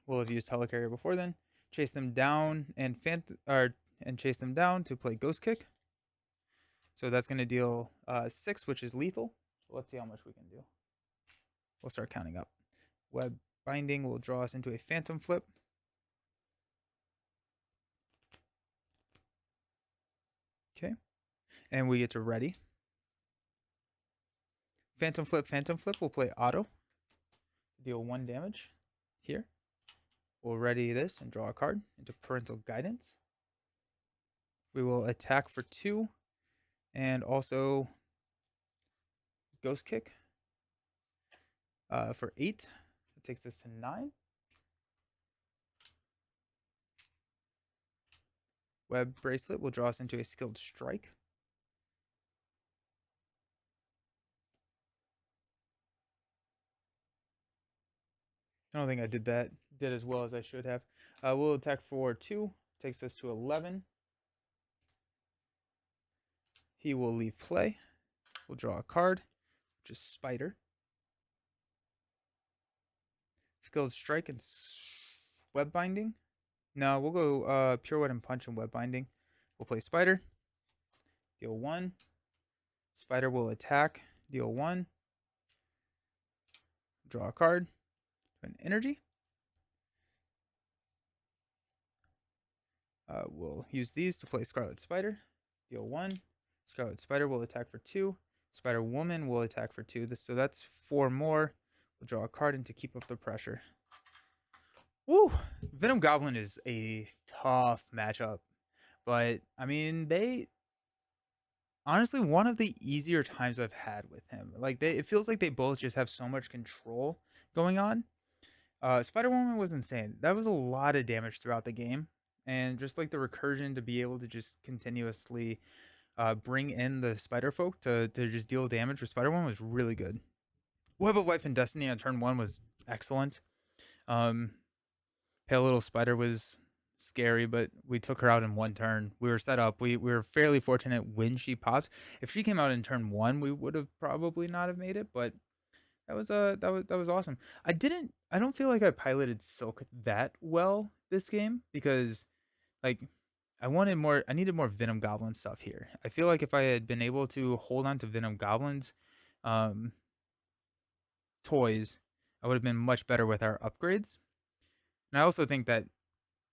We'll have used Helicarrier before then. Chase them down and chase them down to play Ghost Kick. So that's going to deal 6, which is lethal. Let's see how much we can do. We'll start counting up. Web Binding will draw us into a Phantom Flip. Okay. And we get to ready. Phantom Flip will play auto. Deal 1 damage here. We'll ready this and draw a card into Parental Guidance. We will attack for 2 and also Ghost Kick for 8. It takes us to 9. Web Bracelet will draw us into a Skilled Strike. I don't think I did as well as I should have. We'll attack for 2. Takes us to 11. He will leave play. We'll draw a card, which is Spider. Skilled Strike and Web Binding. No, we'll go Pure Wet and Punch and Web Binding. We'll play Spider. Deal 1. Spider will attack. Deal 1. Draw a card. An energy. We'll use these to play Scarlet Spider. Deal 1. Scarlet Spider will attack for 2. Spider Woman will attack for 2. So that's 4 more. We'll draw a card in to keep up the pressure. Woo! Venom Goblin is a tough matchup. But, I mean, honestly, one of the easier times I've had with him. Like, it feels like they both just have so much control going on. Spider Woman was insane. That was a lot of damage throughout the game. And just like the recursion to be able to just continuously bring in the Spider Folk to just deal damage with Spider Woman was really good. Web of Life and Destiny on turn 1 was excellent. Pale Little Spider was scary, but we took her out in 1 turn. We were set up. We were fairly fortunate when she popped. If she came out in turn 1, we would have probably not have made it, but that was awesome. I don't feel like I piloted Silk that well this game because like I needed more Venom Goblin stuff here. I feel like if I had been able to hold on to Venom Goblin's toys, I would have been much better with our upgrades. And I also think that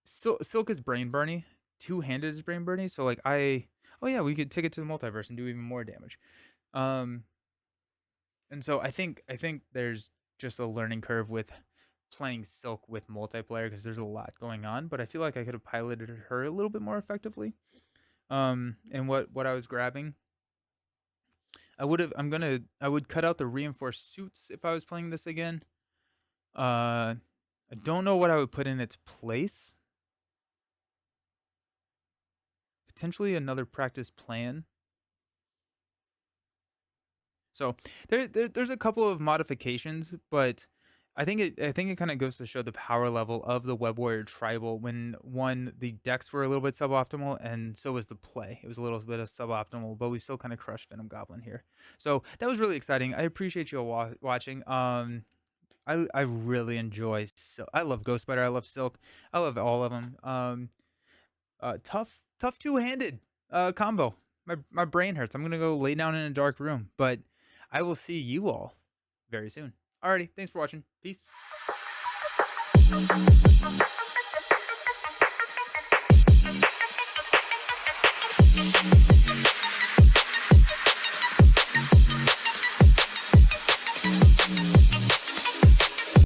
Silk is brain burny, 2-handed is brain burny, so like we could take it to the multiverse and do even more damage. And so I think there's just a learning curve with playing Silk with multiplayer because there's a lot going on, but I feel like I could have piloted her a little bit more effectively. And what I was grabbing, I would cut out the reinforced suits if I was playing this again. I don't know what I would put in its place. Potentially another practice plan. So there's a couple of modifications, but I think it kind of goes to show the power level of the Web Warrior Tribal when the decks were a little bit suboptimal, and so was the play. It was a little bit of suboptimal, but we still kind of crushed Venom Goblin here. So that was really exciting. I appreciate you all watching. I really enjoy Silk. I love Ghost Spider. I love Silk. I love all of them. Tough 2-handed combo. My brain hurts. I'm gonna go lay down in a dark room, but I will see you all very soon. Alrighty, thanks for watching. Peace.